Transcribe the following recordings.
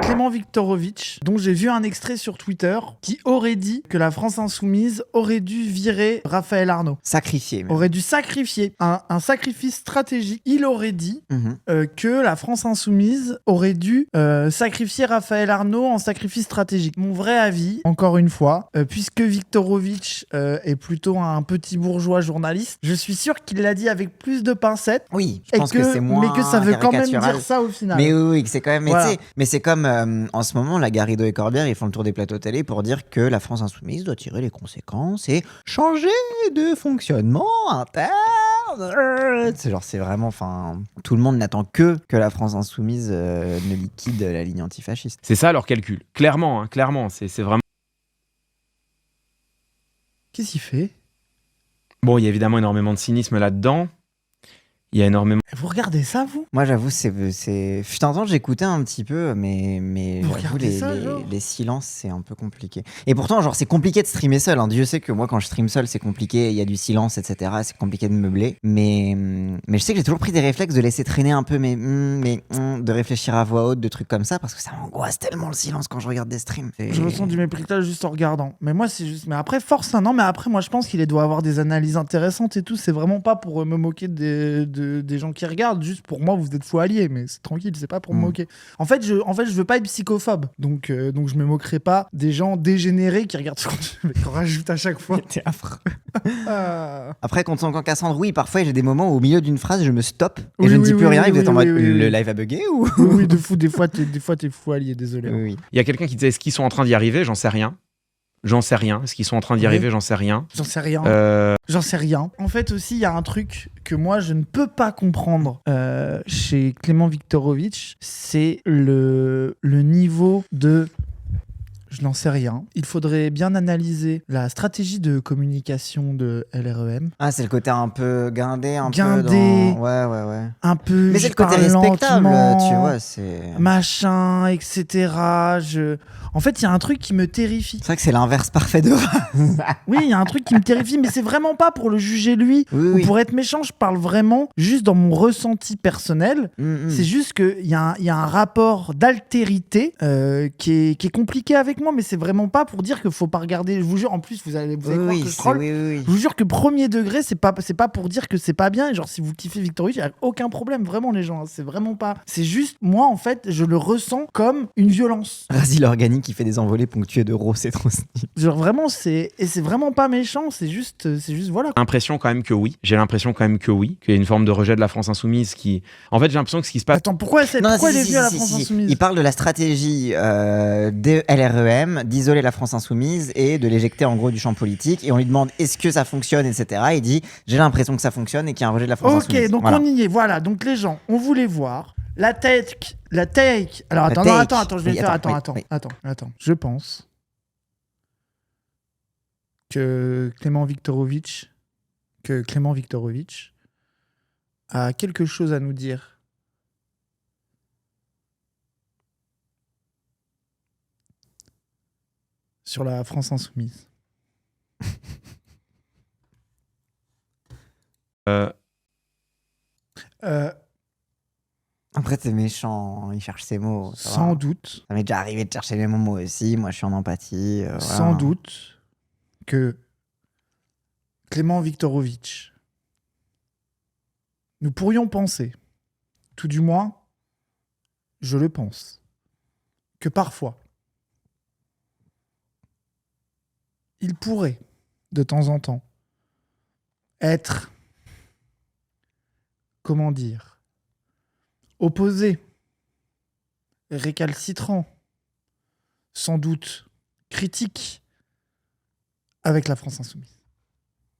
Clément Viktorovitch, dont j'ai vu un extrait sur Twitter, qui aurait dit que la France Insoumise aurait dû virer Raphaël Arnaud. Sacrifié. Même. Aurait dû sacrifier un sacrifice stratégique. Il aurait dit que la France Insoumise aurait dû sacrifier Raphaël Arnaud en sacrifice stratégique. Mon vrai avis, encore une fois, puisque Viktorovitch est plutôt un petit bourgeois journaliste, je suis sûr qu'il l'a dit avec plus de pincettes. Oui, je pense que c'est moins mais que ça veut quand même caricatural. dire ça au final. Mais oui, c'est quand même. Voilà. Mais c'est comme en ce moment, la Garrido et Corbière, ils font le tour des plateaux télé pour dire que la France Insoumise doit tirer les conséquences et changer de fonctionnement interne. C'est genre, c'est vraiment, enfin, tout le monde n'attend que la France Insoumise ne liquide la ligne antifasciste. C'est ça leur calcul. Clairement, c'est vraiment. Qu'est-ce qu'il fait ? Bon, il y a évidemment énormément de cynisme là-dedans. Il y a énormément. Vous regardez ça, vous ? Moi, j'avoue, c'est... Fut un temps, j'écoutais un petit peu, mais Vous j'avoue, regardez ça, genre les silences, c'est un peu compliqué. Et pourtant, genre, c'est compliqué de streamer seul. Hein. Dieu sait que moi, quand je stream seul, c'est compliqué. Il y a du silence, etc. C'est compliqué de meubler. Mais je sais que j'ai toujours pris des réflexes de laisser traîner un peu de réfléchir à voix haute, de trucs comme ça, parce que ça m'angoisse tellement le silence quand je regarde des streams. Je ressens du mépris juste en regardant. Mais moi, c'est juste. Mais après, force un an. Mais après, moi, je pense qu'il doit avoir des analyses intéressantes et tout. C'est vraiment pas pour me moquer des gens qui regardent. Juste pour moi, vous êtes faux alliés. Mais c'est tranquille, c'est pas pour me moquer. En fait, je veux pas être psychophobe. Donc je me moquerai pas des gens dégénérés qui regardent ce qu'on rajoute à chaque fois. T'es affreux. Après, quand Cassandre, oui, parfois j'ai des moments où au milieu d'une phrase, je me stoppe et je ne dis plus rien. Et vous êtes en mode, le live a bugué ou Oui, de fou. Des fois, t'es fou allié. Désolé. Oui. Il y a quelqu'un qui disait est-ce qu'ils sont en train d'y arriver ? J'en sais rien. Est-ce qu'ils sont en train d'y arriver ? J'en sais rien. J'en sais rien. En fait, aussi, il y a un truc que moi, je ne peux pas comprendre chez Clément Viktorovitch, c'est le niveau de... Je n'en sais rien. Il faudrait bien analyser la stratégie de communication de LREM. Ah, c'est le côté un peu guindé, Guindé, peu dans... Ouais. Un peu... Mais c'est le côté respectable, tu vois, c'est... Machin, etc. En fait, il y a un truc qui me terrifie. C'est vrai que c'est l'inverse parfait de Oui, il y a un truc qui me terrifie, mais c'est vraiment pas pour le juger lui ou pour être méchant. Je parle vraiment juste dans mon ressenti personnel. C'est juste qu'il y a un rapport d'altérité qui est compliqué avec moi, mais c'est vraiment pas pour dire qu'il faut pas regarder. Je vous jure, en plus, vous allez croire que je troll. Je vous jure que premier degré, c'est pas pour dire que c'est pas bien. Et genre, si vous kiffez Viktorovitch, il n'y a aucun problème, vraiment, les gens. C'est vraiment pas. C'est juste, moi, en fait, je le ressens comme une violence. Rasil organique qui fait des envolées ponctuées d'euros, c'est trop stylé. Genre vraiment, c'est vraiment pas méchant, c'est juste voilà. J'ai l'impression quand même que oui, qu'il y a une forme de rejet de la France Insoumise qui... En fait, j'ai l'impression que ce qui se passe... Attends, pourquoi il est venu à la France Insoumise ? Il parle de la stratégie de LREM d'isoler la France Insoumise et de l'éjecter en gros du champ politique, et on lui demande est-ce que ça fonctionne, etc. Il dit j'ai l'impression que ça fonctionne et qu'il y a un rejet de la France Insoumise. Ok, donc voilà. On y est, voilà. Donc les gens, on voulait voir la take. Alors attends, je vais faire. Attends. Je pense que Clément Viktorovitch a quelque chose à nous dire sur la France Insoumise. Après, t'es méchant, il cherche ses mots. Sans doute. Ça m'est déjà arrivé de chercher les mots moi aussi. Moi, je suis en empathie. Sans doute que Clément Viktorovitch, nous pourrions penser, tout du moins, je le pense, que parfois, il pourrait, de temps en temps, être, comment dire, opposé, récalcitrant, sans doute critique avec la France Insoumise.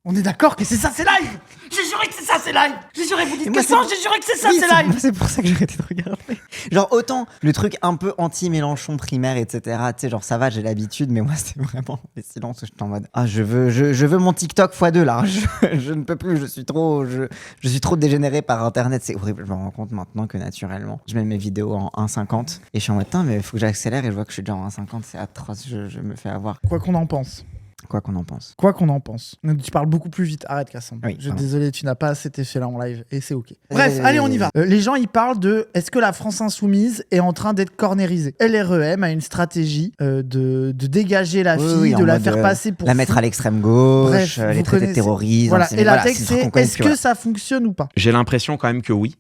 On est d'accord que c'est ça, c'est live. J'ai juré que c'est ça, c'est live. J'ai juré, vous dites que ça, j'ai juré que c'est ça, c'est live. C'est pour ça que j'ai arrêté de regarder. Genre, autant le truc un peu anti-Mélenchon primaire, etc. Tu sais, genre, ça va, j'ai l'habitude, mais moi, c'est vraiment les silences où je suis en mode ah, je veux mon TikTok x2 là. Je ne peux plus, je suis trop dégénéré par Internet. C'est horrible. Je me rends compte maintenant que naturellement, je mets mes vidéos en 1,50 et je suis en mode mais il faut que j'accélère et je vois que je suis déjà en 1,50. C'est atroce, je me fais avoir. Quoi qu'on en pense. Quoi qu'on en pense. Quoi qu'on en pense. Tu parles beaucoup plus vite. Arrête, Cassandre. Oui, Désolé, tu n'as pas cet effet-là en live et c'est ok. Bref, allez, on y va. Les gens, ils parlent de est-ce que la France insoumise est en train d'être cornérisée. LREM a une stratégie de dégager la fille, de la faire passer pour la mettre à l'extrême gauche, bref, les traiter de terrorisme. Voilà. Et la texte, c'est est-ce que ça fonctionne ou pas? J'ai l'impression quand même que oui.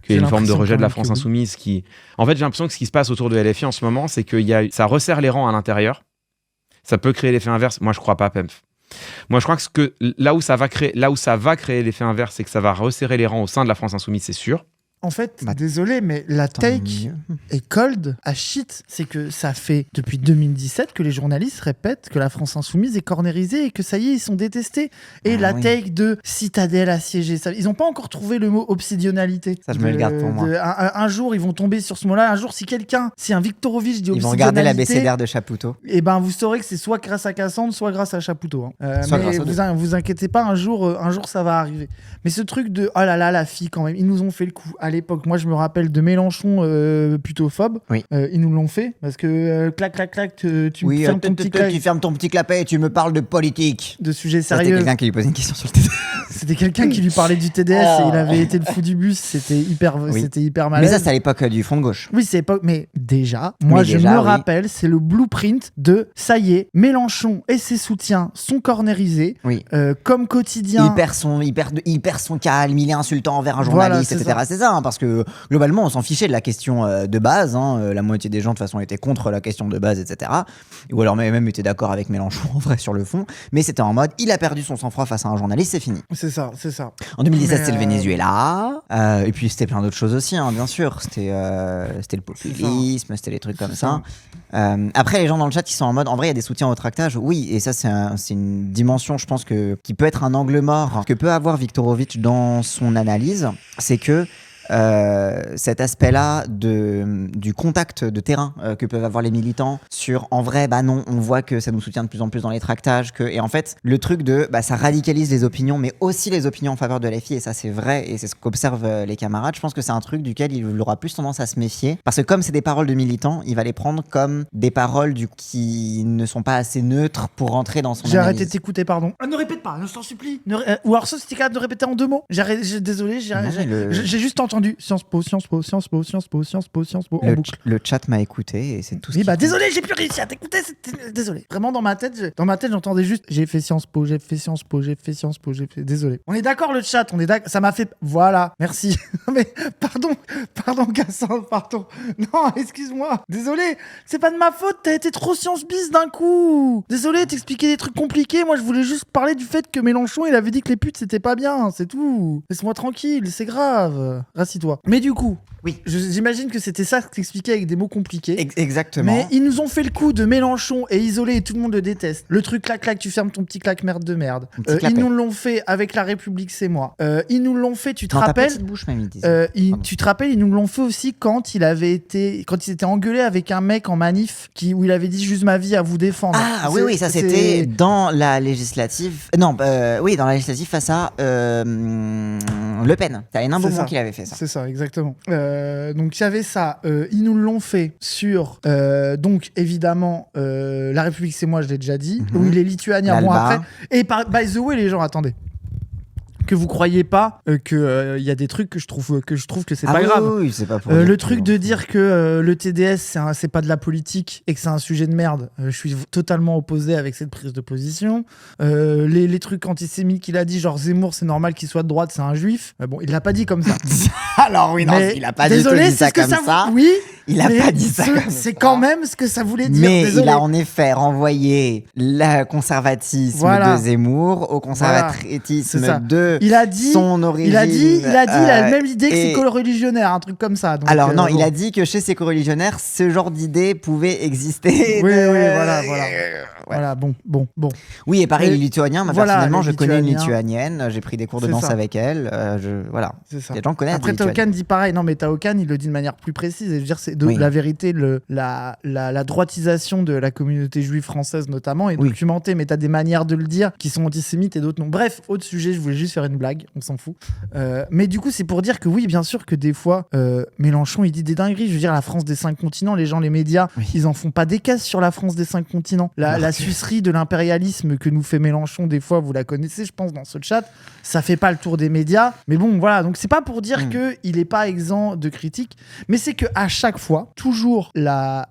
Qu'il y a une forme de rejet de la France insoumise qui... En fait, j'ai l'impression que ce qui se passe autour de LFI en ce moment, c'est que ça resserre les rangs à l'intérieur. Ça peut créer l'effet inverse. Moi, je crois pas, Pemf. Moi, je crois que là où ça va créer l'effet inverse, c'est que ça va resserrer les rangs au sein de la France insoumise, c'est sûr. En fait, désolé, mais la take est cold à shit. C'est que ça fait depuis 2017 que les journalistes répètent que la France insoumise est cornérisée et que ça y est, ils sont détestés. Et take de Citadelle assiégée, ils n'ont pas encore trouvé le mot obsidionalité. Ça, je me le garde pour moi. Un jour, ils vont tomber sur ce mot-là. Un jour, si un Viktorovitch dit obsidionalité... Ils vont regarder l'abécédaire de Chapoutot. Et ben, vous saurez que c'est soit grâce à Cassandre, soit grâce à Chapoutot. Mais vous inquiétez pas, un jour, ça va arriver. Mais ce truc de oh là là, la fille quand même, ils nous ont fait le coup. À l'époque, moi je me rappelle de Mélenchon plutôt phobe. Oui. Ils nous l'ont fait parce que clac, tu fermes ton petit tu fermes ton petit clapet et tu me parles de politique. De sujets sérieux. C'était quelqu'un qui lui posait une question sur le TDS. C'était quelqu'un qui lui parlait du TDS et il avait été le fou du bus. C'était hyper malaise. Mais ça, c'est à l'époque du front de gauche. Oui, c'est l'époque. Mais déjà, je me rappelle, c'est le blueprint de ça y est, Mélenchon et ses soutiens sont cornérisés. Oui. Comme quotidien. Il perd son calme, il est insultant envers un journaliste, etc. C'est ça, parce que globalement, on s'en fichait de la question de base. La moitié des gens, de toute façon, étaient contre la question de base, etc. Ou alors même étaient d'accord avec Mélenchon, en vrai, sur le fond. Mais c'était en mode, il a perdu son sang-froid face à un journaliste, c'est fini. C'est ça. En 2017, c'était le Venezuela. Et puis, c'était plein d'autres choses aussi, bien sûr. C'était le populisme, c'était les trucs comme ça. Après, les gens dans le chat, ils sont en mode, en vrai, il y a des soutiens au tractage. Oui, et ça, c'est une dimension, je pense, qui peut être un angle mort que peut avoir Viktorovitch dans son analyse. C'est que cet aspect-là du contact de terrain que peuvent avoir les militants sur en vrai non, on voit que ça nous soutient de plus en plus dans les tractages et en fait le truc de ça radicalise les opinions mais aussi les opinions en faveur de la fille et ça c'est vrai et c'est ce qu'observent les camarades. Je pense que c'est un truc duquel il aura plus tendance à se méfier parce que comme c'est des paroles de militants, il va les prendre comme des paroles qui ne sont pas assez neutres pour rentrer dans son analyse. J'ai arrêté de t'écouter, pardon. Ne répète pas, je t'en supplie. Ou alors ça c'était capable de répéter en 2 mots. Désolé, j'ai juste entendu Sciences Po en boucle. Le chat m'a écouté et c'est tout ce qui désolé, j'ai plus réussi à t'écouter, désolé. Vraiment dans ma tête, j'entendais juste j'ai fait Sciences Po, désolé. On est d'accord le chat, ça m'a fait voilà, merci. Mais pardon Cassandre, pardon. Non, excuse-moi. Désolé, c'est pas de ma faute, t'as été trop science bis d'un coup. Désolé, t'expliquais des trucs compliqués, moi je voulais juste parler du fait que Mélenchon, il avait dit que les putes c'était pas bien, c'est tout. Laisse-moi tranquille, c'est grave. Rassis-toi. Mais du coup, oui. J'imagine que c'était ça que t'expliquais avec des mots compliqués. Exactement. Mais ils nous ont fait le coup de Mélenchon et isolé et tout le monde le déteste. Le truc clac, tu fermes ton petit clac merde de merde. Ils nous l'ont fait avec La République, c'est moi. Ils nous l'ont fait, tu te rappelles tu te rappelles, ils nous l'ont fait aussi quand il s'était engueulé avec un mec en manif où il avait dit juste ma vie à vous défendre. Ah oui, ça c'était dans la législative. Non, oui, dans la législative face à Le Pen. T'as un beau moment qu'il avait fait ça. C'est ça, exactement. Donc il y avait ça. Ils nous l'ont fait sur donc évidemment La République c'est moi, je l'ai déjà dit. Où il est lituanien. Bon après. Et by the way les gens, attendez. Que vous croyez pas que y a des trucs que je trouve que c'est pas grave. Oui, c'est pas pour le truc de dire que le TDS c'est pas de la politique et que c'est un sujet de merde. Je suis totalement opposé avec cette prise de position. Les trucs antisémites qu'il a dit, genre Zemmour c'est normal qu'il soit de droite, c'est un juif. Bon, il l'a pas dit comme ça. Alors oui, non, il a pas dit ça comme ça. Oui. Il a pas dit ça comme ça. C'est quand même ce que ça voulait dire. Mais désolé. Il a en effet renvoyé le conservatisme de Zemmour au conservatisme de son origine. Il a la même idée que ses coreligionnaires, un truc comme ça. Donc, alors non, il a dit que chez ses coreligionnaires, ce genre d'idée pouvait exister. Oui, voilà, bon. Oui, et pareil, les Lituaniens, personnellement, je connais une Lituanienne, j'ai pris des cours de danse avec elle, voilà. C'est ça. Les gens connaissent. Après, Taokan dit pareil, non mais Taokan, il le dit de manière plus précise, et je veux dire, c'est la vérité, la droitisation de la communauté juive française notamment est documentée, mais t'as des manières de le dire qui sont antisémites et d'autres non. Bref, autre sujet, je voulais juste faire une blague, on s'en fout. Mais du coup, c'est pour dire que oui, bien sûr que des fois, Mélenchon, il dit des dingueries. Je veux dire, la France des 5 continents, les gens, les médias, ils en font pas des caisses sur la France des 5 continents. La sucerie de l'impérialisme que nous fait Mélenchon, des fois, vous la connaissez, je pense, dans ce chat, ça fait pas le tour des médias. Mais bon, voilà, donc c'est pas pour dire qu'il est pas exempt de critiques, mais c'est qu'à chaque fois, toujours la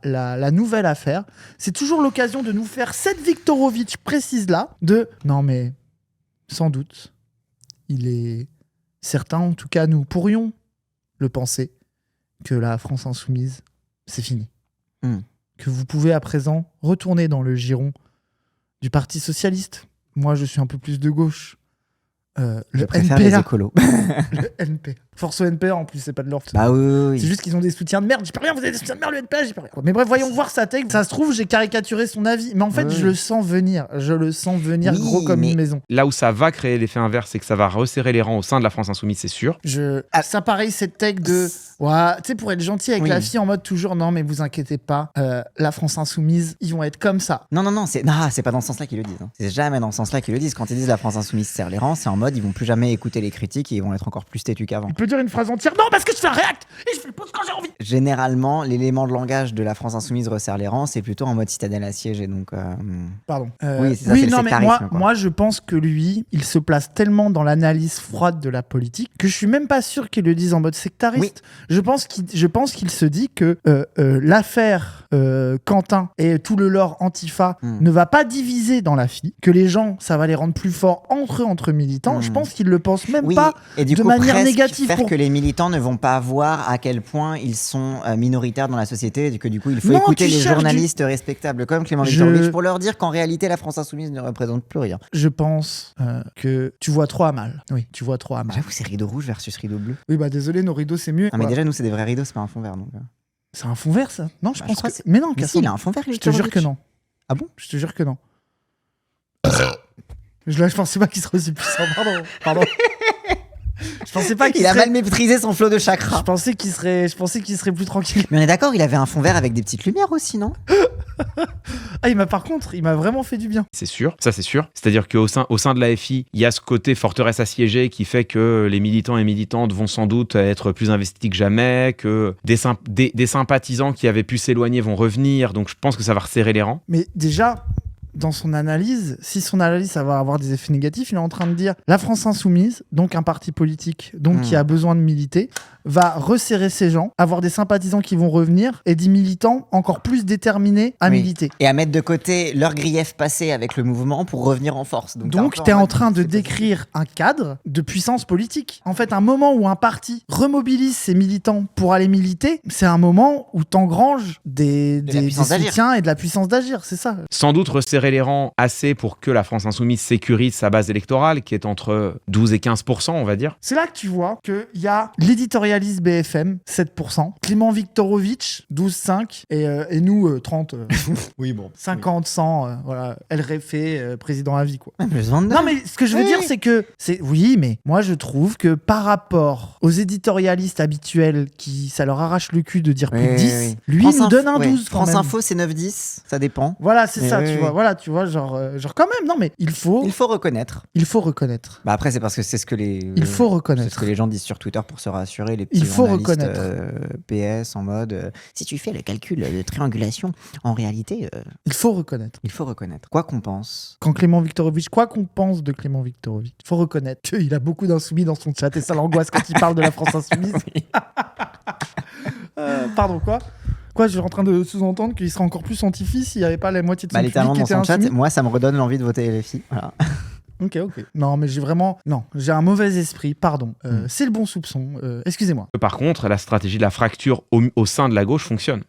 nouvelle affaire, c'est toujours l'occasion de nous faire cette Viktorovitch précise là, de non mais sans doute, il est certain, en tout cas nous pourrions le penser, que la France insoumise, c'est fini. Que vous pouvez à présent retourner dans le giron du Parti Socialiste. Moi, je suis un peu plus de gauche. Je préfère les écolos. Le NPA. Force au NPA en plus, c'est pas de leur faute. Bah oui. C'est juste qu'ils ont des soutiens de merde. J'y peux rien, vous avez des soutiens de merde, le NPA, j'y peux rien. Mais bref, voyons voir sa tech. Ça se trouve, j'ai caricaturé son avis. Mais en fait, je le sens venir. Gros comme une maison. Là où ça va créer l'effet inverse, c'est que ça va resserrer les rangs au sein de la France insoumise, c'est sûr. Ça pareil, cette tech de. Ouais, tu sais, pour être gentil avec la fille en mode toujours, non, mais vous inquiétez pas, la France insoumise, ils vont être comme ça. Non, c'est pas dans ce sens-là qu'ils le disent. C'est jamais dans ce sens-là qu'ils le disent. Quand ils disent la France insoumise serre les rangs, c'est en mode ils vont plus jamais écouter les critiques et ils vont être encore plus têtus qu'avant. Il peut dire une phrase entière, non, parce que je fais un react et je fais le pause quand j'ai envie. Généralement, l'élément de langage de la France insoumise resserre les rangs, c'est plutôt en mode citadelle assiégée. Donc, pardon. Oui, c'est ça, c'est non, le mais moi, je pense que lui, il se place tellement dans l'analyse froide de la politique que je suis même pas sûr qu'il le dise en mode sectariste. Je pense qu'il se dit que l'affaire Quentin et tout le lore Antifa ne va pas diviser dans la FI, que les gens, ça va les rendre plus forts entre militants. Je pense qu'il le pense même pas et du de coup, manière négative. Faire que les militants ne vont pas voir à quel point ils sont minoritaires dans la société et que du coup, il faut écouter les journalistes respectables comme Clément Viktorovitch pour leur dire qu'en réalité, la France insoumise ne représente plus rien. Je pense que tu vois trop à mal. Oui, tu vois trop à mal. J'avoue, c'est rideau rouge versus rideau bleu. Oui, bah désolé, nos rideaux, c'est mieux. Non, mais déjà, nous, c'est des vrais rideaux, c'est pas un fond vert. Donc... C'est un fond vert, ça? Non, je pense que... Mais non, mais si, il a un fond vert, je te jure que non. Ah bon? Je te jure que non. Je pensais pas qu'il serait aussi puissant. Pardon. Je pensais pas qu'il a mal maîtrisé son flot de chakra. Je pensais qu'il serait plus tranquille. Mais on est d'accord, il avait un fond vert avec des petites lumières aussi, non? Par contre, il m'a vraiment fait du bien. C'est sûr, ça c'est sûr. C'est-à-dire qu'au sein de la FI, il y a ce côté forteresse assiégée qui fait que les militants et militantes vont sans doute être plus investis que jamais, que des sympathisants qui avaient pu s'éloigner vont revenir. Donc je pense que ça va resserrer les rangs. Mais déjà... Dans son analyse, si son analyse ça va avoir des effets négatifs, il est en train de dire la France insoumise, donc un parti politique, donc qui a besoin de militer, va resserrer ses gens, avoir des sympathisants qui vont revenir et des militants encore plus déterminés à militer. Et à mettre de côté leur grief passé avec le mouvement pour revenir en force. Donc t'es en train de décrire un cadre de puissance politique. En fait, un moment où un parti remobilise ses militants pour aller militer, c'est un moment où t'engranges des soutiens et de la puissance d'agir, c'est ça. Sans doute resserrer les rangs assez pour que la France insoumise sécurise sa base électorale qui est entre 12 et 15%, on va dire. C'est là que tu vois qu'il y a l'éditorialiste BFM, 7%, Clément Viktorovitch, 12,5%, et nous, 30%. Oui, bon. 50, 100, voilà, El Refé, président à vie, quoi. Non, mais ce que je veux dire, c'est que... Oui, mais moi, je trouve que par rapport aux éditorialistes habituels qui, ça leur arrache le cul de dire plus de 10, lui, il nous donne un 12 quand même. France Info, c'est 9-10, ça dépend. Voilà, c'est ça, tu vois. Voilà, tu vois, genre quand même, non, mais il faut reconnaître. Il faut reconnaître. Bah après, c'est parce que c'est ce que les... Il faut reconnaître. C'est ce que les gens disent sur Twitter pour se rassurer, les petits il faut journalistes reconnaître. PS en mode si tu fais le calcul de triangulation, en réalité... Il faut reconnaître. Il faut reconnaître. Quoi qu'on pense. Quoi qu'on pense de Clément Viktorovitch, il faut reconnaître qu'il a beaucoup d'insoumis dans son chat et ça l'angoisse quand il parle de la France insoumise. Pardon, quoi ? Quoi, je suis en train de sous-entendre qu'il serait encore plus anti-FI s'il n'y avait pas la moitié de son public qui était insoumis. Moi, ça me redonne l'envie de voter LFI. Voilà. Ok. Non, mais j'ai un mauvais esprit, pardon. C'est le bon soupçon, excusez-moi. Par contre, la stratégie de la fracture au sein de la gauche fonctionne.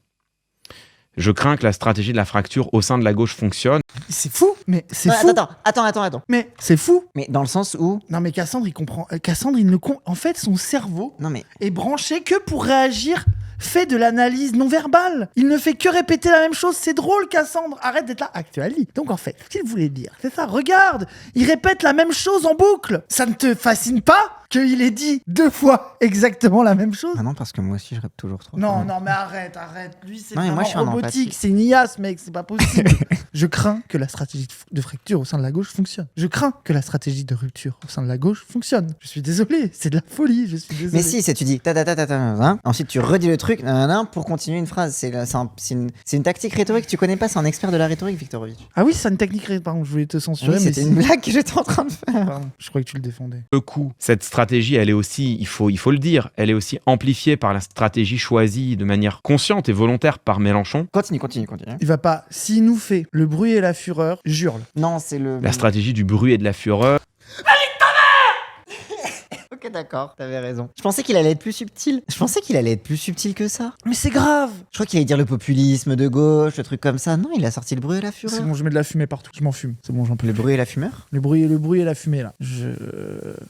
Je crains que la stratégie de la fracture au sein de la gauche fonctionne. C'est fou, mais c'est fou. Attends. Mais c'est fou. Mais dans le sens où... Non, mais Cassandre, il comprend. Cassandre, en fait, son cerveau est branché que pour réagir... fait de l'analyse non verbale. Il ne fait que répéter la même chose. C'est drôle, Cassandre. Arrête d'être là. Actuali. Donc en fait, ce qu'il voulait dire, c'est ça. Regarde, il répète la même chose en boucle. Ça ne te fascine pas qu'il ait dit 2 fois exactement la même chose. Ah non, parce que moi aussi, je rêve toujours trop. Non, mais arrête. Lui, c'est non, vraiment moi, je suis robotique. C'est une IA, ce mec. C'est pas possible. Je crains que la stratégie de fracture au sein de la gauche fonctionne. Je crains que la stratégie de rupture au sein de la gauche fonctionne. Je suis désolé. C'est de la folie. Je suis désolé. Mais si, c'est tu dis ta, ensuite tu redis le truc pour continuer une phrase. C'est une tactique rhétorique. Tu connais pas, c'est un expert de la rhétorique, Viktorovic. Ah oui, c'est une technique. Pardon, je voulais te censurer. Oui, c'était une blague que j'étais en train de faire. Pardon, je croyais que tu le défendais. Le coup, cette stratégie, elle est aussi, il faut le dire, elle est aussi amplifiée par la stratégie choisie de manière consciente et volontaire par Mélenchon. Continue. Il va pas. S'il nous fait le bruit et la fureur, j'hurle. Non, c'est la stratégie du bruit et de la fureur. Ok, d'accord, t'avais raison. Je pensais qu'il allait être plus subtil. Je pensais qu'il allait être plus subtil que ça. Mais c'est grave. Je crois qu'il allait dire le populisme de gauche, le truc comme ça. Non, il a sorti le bruit et la fureur. C'est bon, je mets de la fumée partout. Je m'en fume. C'est bon, j'en peux. Le bruit et la fumeur. Le bruit et la fumée là.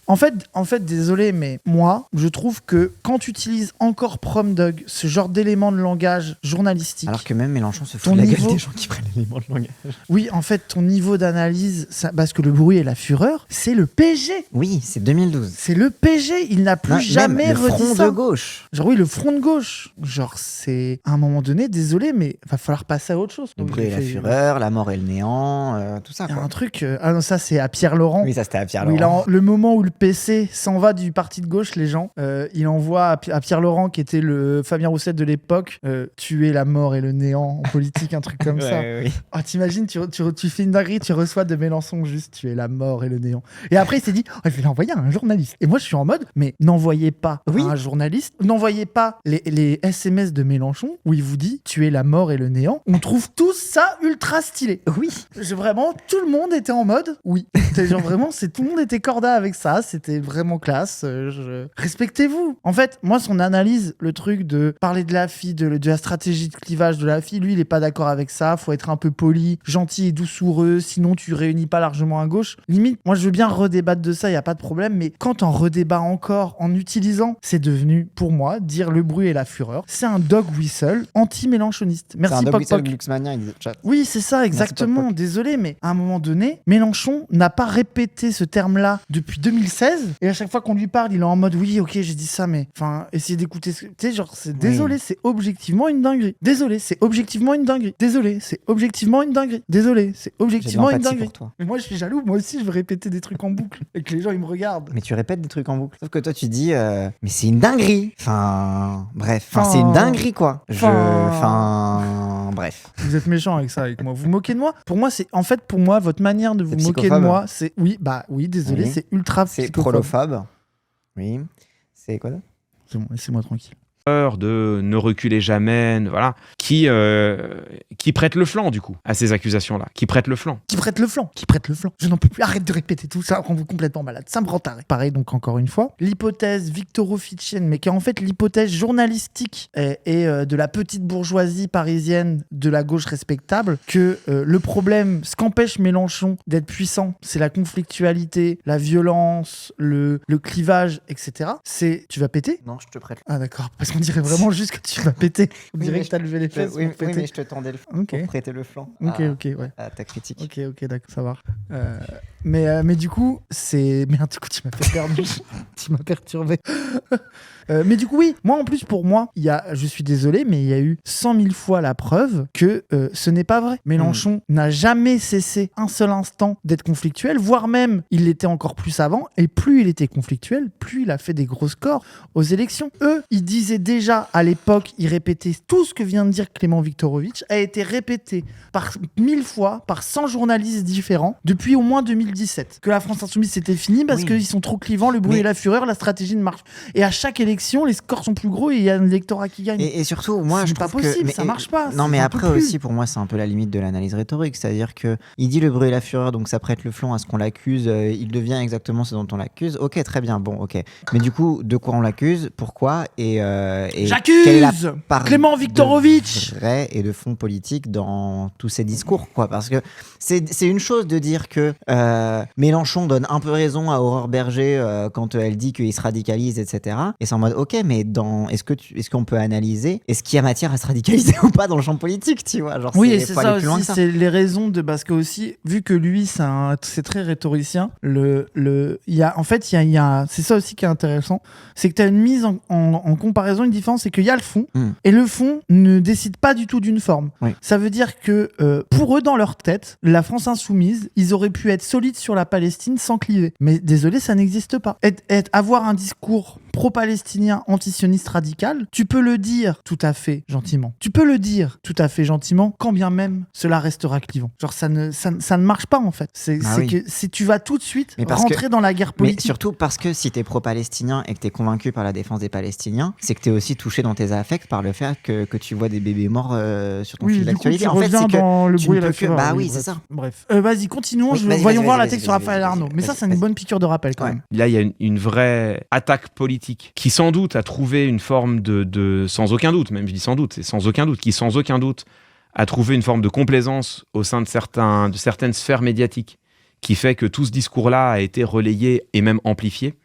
En fait, désolé, mais moi, je trouve que quand tu utilises encore Promdog, ce genre d'élément de langage journalistique. Alors que même Mélenchon se fout de la gueule des gens qui prennent l'élément de langage. Oui, en fait, ton niveau d'analyse, parce que le bruit et la fureur, c'est le PG. Oui, c'est 2012. C'est le PG. Il n'a plus jamais redit ça. Le front de gauche. Genre oui, le front de gauche. Genre c'est à un moment donné, désolé, mais va falloir passer à autre chose. Le bruit et la fureur, la mort et le néant, tout ça. Il y a un truc. Ah non, ça c'est à Pierre Laurent. Oui, ça c'était à Pierre Laurent. Le moment où le PC s'en va du parti de gauche, les gens, il envoie à Pierre Laurent, qui était le Fabien Roussel de l'époque, tuer la mort et le néant en politique, un truc comme ça. Oui. Oh, t'imagines, tu fais une dinguerie, tu reçois de Mélenchon juste tuer la mort et le néant. Et après il s'est dit, je vais l'envoyer à un journaliste. Et moi je suis en mode, mais n'envoyez pas à un journaliste, n'envoyez pas les SMS de Mélenchon où il vous dit tuer la mort et le néant. On trouve tous ça ultra stylé. Oui. Vraiment, tout le monde était en mode oui. Genre vraiment, tout le monde était corda avec ça. C'était vraiment classe. Respectez-vous. En fait, moi, son analyse, le truc de parler de la fille, de la stratégie de clivage de la fille, lui, il est pas d'accord avec ça. Faut être un peu poli, gentil et doucereux. Sinon, tu réunis pas largement à gauche. Limite, moi, je veux bien redébattre de ça. Y a pas de problème. Mais quand on redébat encore en utilisant, c'est devenu, pour moi, dire le bruit et la fureur. C'est un dog whistle anti-mélenchoniste. Merci, c'est un dog Poc whistle Glucksmania, il dit chat. Oui, c'est ça, exactement. Désolé, mais à un moment donné, Mélenchon n'a pas répété ce terme-là depuis 2016. Et à chaque fois qu'on lui parle, il est en mode oui, ok, j'ai dit ça, mais enfin, essayez d'écouter ce que. Tu sais, genre, c'est désolé, c'est objectivement une dinguerie. Désolé, c'est objectivement une dinguerie. Désolé, c'est objectivement une dinguerie. Désolé, c'est objectivement une dinguerie. Pour toi. Mais moi, je suis jaloux. Moi aussi, je veux répéter des trucs en boucle et que les gens, ils me regardent. Mais tu répètes des trucs en boucle. Sauf que toi, tu dis, mais c'est une dinguerie. Enfin, bref. Enfin, c'est une dinguerie, quoi. Bref. Vous êtes méchant avec ça, avec moi. Vous moquez de moi. Pour moi, c'est en fait, pour moi, votre manière de vous moquer de moi, c'est oui, désolé, c'est ultra psychophobe. C'est prolophobe. Oui. C'est quoi là? C'est bon, laissez-moi tranquille. De ne reculer jamais, voilà, qui prête le flanc du coup à ces accusations-là, qui prête le flanc. Je n'en peux plus. Arrête de répéter tout ça, rend-vous complètement malade. Ça me rend taré. Pareil, donc encore une fois, l'hypothèse victoroficienne, mais qui est en fait l'hypothèse journalistique et de la petite bourgeoisie parisienne de la gauche respectable, que le problème, ce qu'empêche Mélenchon d'être puissant, c'est la conflictualité, la violence, le clivage, etc. C'est, tu vas péter? Non, je te prête. Ah d'accord, parce qu'on dirait vraiment juste que tu vas péter. On dirait que t'as levé les fesses. Oui, mais je te tendais le flanc pour prêter le flanc. Ok, ouais. À ta critique. Ok, d'accord, ça va. Mais du coup, c'est... Merde, du coup, tu m'as fait perdre. Tu m'as perturbé. Mais du coup, oui, moi en plus, pour moi, je suis désolé, mais il y a eu 100 000 fois la preuve que ce n'est pas vrai. Mélenchon n'a jamais cessé un seul instant d'être conflictuel, voire même il l'était encore plus avant, et plus il était conflictuel, plus il a fait des gros scores aux élections. Eux, ils disaient déjà à l'époque, ils répétaient tout ce que vient de dire Clément Viktorovitch, a été répété par 1000 fois, par 100 journalistes différents, depuis au moins 2017. Que la France Insoumise c'était fini parce qu'ils sont trop clivants, le bruit et la fureur, la stratégie ne marche. Et à chaque élection, les scores sont plus gros et il y a un électorat qui gagne. Et surtout, moi, je trouve pas possible, que... ça marche pas. Non, mais après aussi, pour moi, c'est un peu la limite de l'analyse rhétorique. C'est-à-dire que il dit le bruit et la fureur, donc ça prête le flanc à ce qu'on l'accuse. Il devient exactement ce dont on l'accuse. Ok, très bien, bon, ok. Mais du coup, de quoi on l'accuse? Pourquoi? Et J'accuse Clément Viktorovitch vrai et de fond politique dans tous ces discours, quoi. Parce que c'est une chose de dire que Mélenchon donne un peu raison à Aurore Berger quand elle dit qu'il se radicalise, etc. Et c'est en mode, ok, mais est-ce qu'on peut analyser, est-ce qu'il y a matière à se radicaliser ou pas dans le champ politique, tu vois, genre, oui, et c'est ça aussi, c'est les raisons de, parce que aussi, vu que lui, c'est très rhétoricien, c'est ça aussi qui est intéressant, c'est que tu as une mise en comparaison, une différence, c'est qu'il y a le fond, et le fond ne décide pas du tout d'une forme. Oui. Ça veut dire que pour eux, dans leur tête, la France insoumise, ils auraient pu être solides sur la Palestine sans cliver. Mais désolé, ça n'existe pas. Avoir un discours pro-palestinien, antisioniste radical, tu peux le dire tout à fait gentiment. Tu peux le dire tout à fait gentiment, quand bien même cela restera clivant. Genre, ça ne marche pas, en fait. Que si tu vas tout de suite rentrer dans la guerre politique. Mais surtout parce que si t'es pro-palestinien et que t'es convaincu par la défense des Palestiniens, c'est que t'es aussi touché dans tes affects par le fait que tu vois des bébés morts sur ton fil d'actualité. En fait, c'est que le bruit c'est ça. Bref. Vas-y, continuons. Voyons voir la texte sur Raphaël Arnaud. Mais ça, c'est une bonne piqûre de rappel, quand même. Là, il y a une vraie attaque politique qui, sans doute, a trouvé une forme de sans aucun doute, même je dis sans doute, c'est sans aucun doute, qui sans aucun doute a trouvé une forme de complaisance au sein de certaines sphères médiatiques, qui fait que tout ce discours-là a été relayé et même amplifié.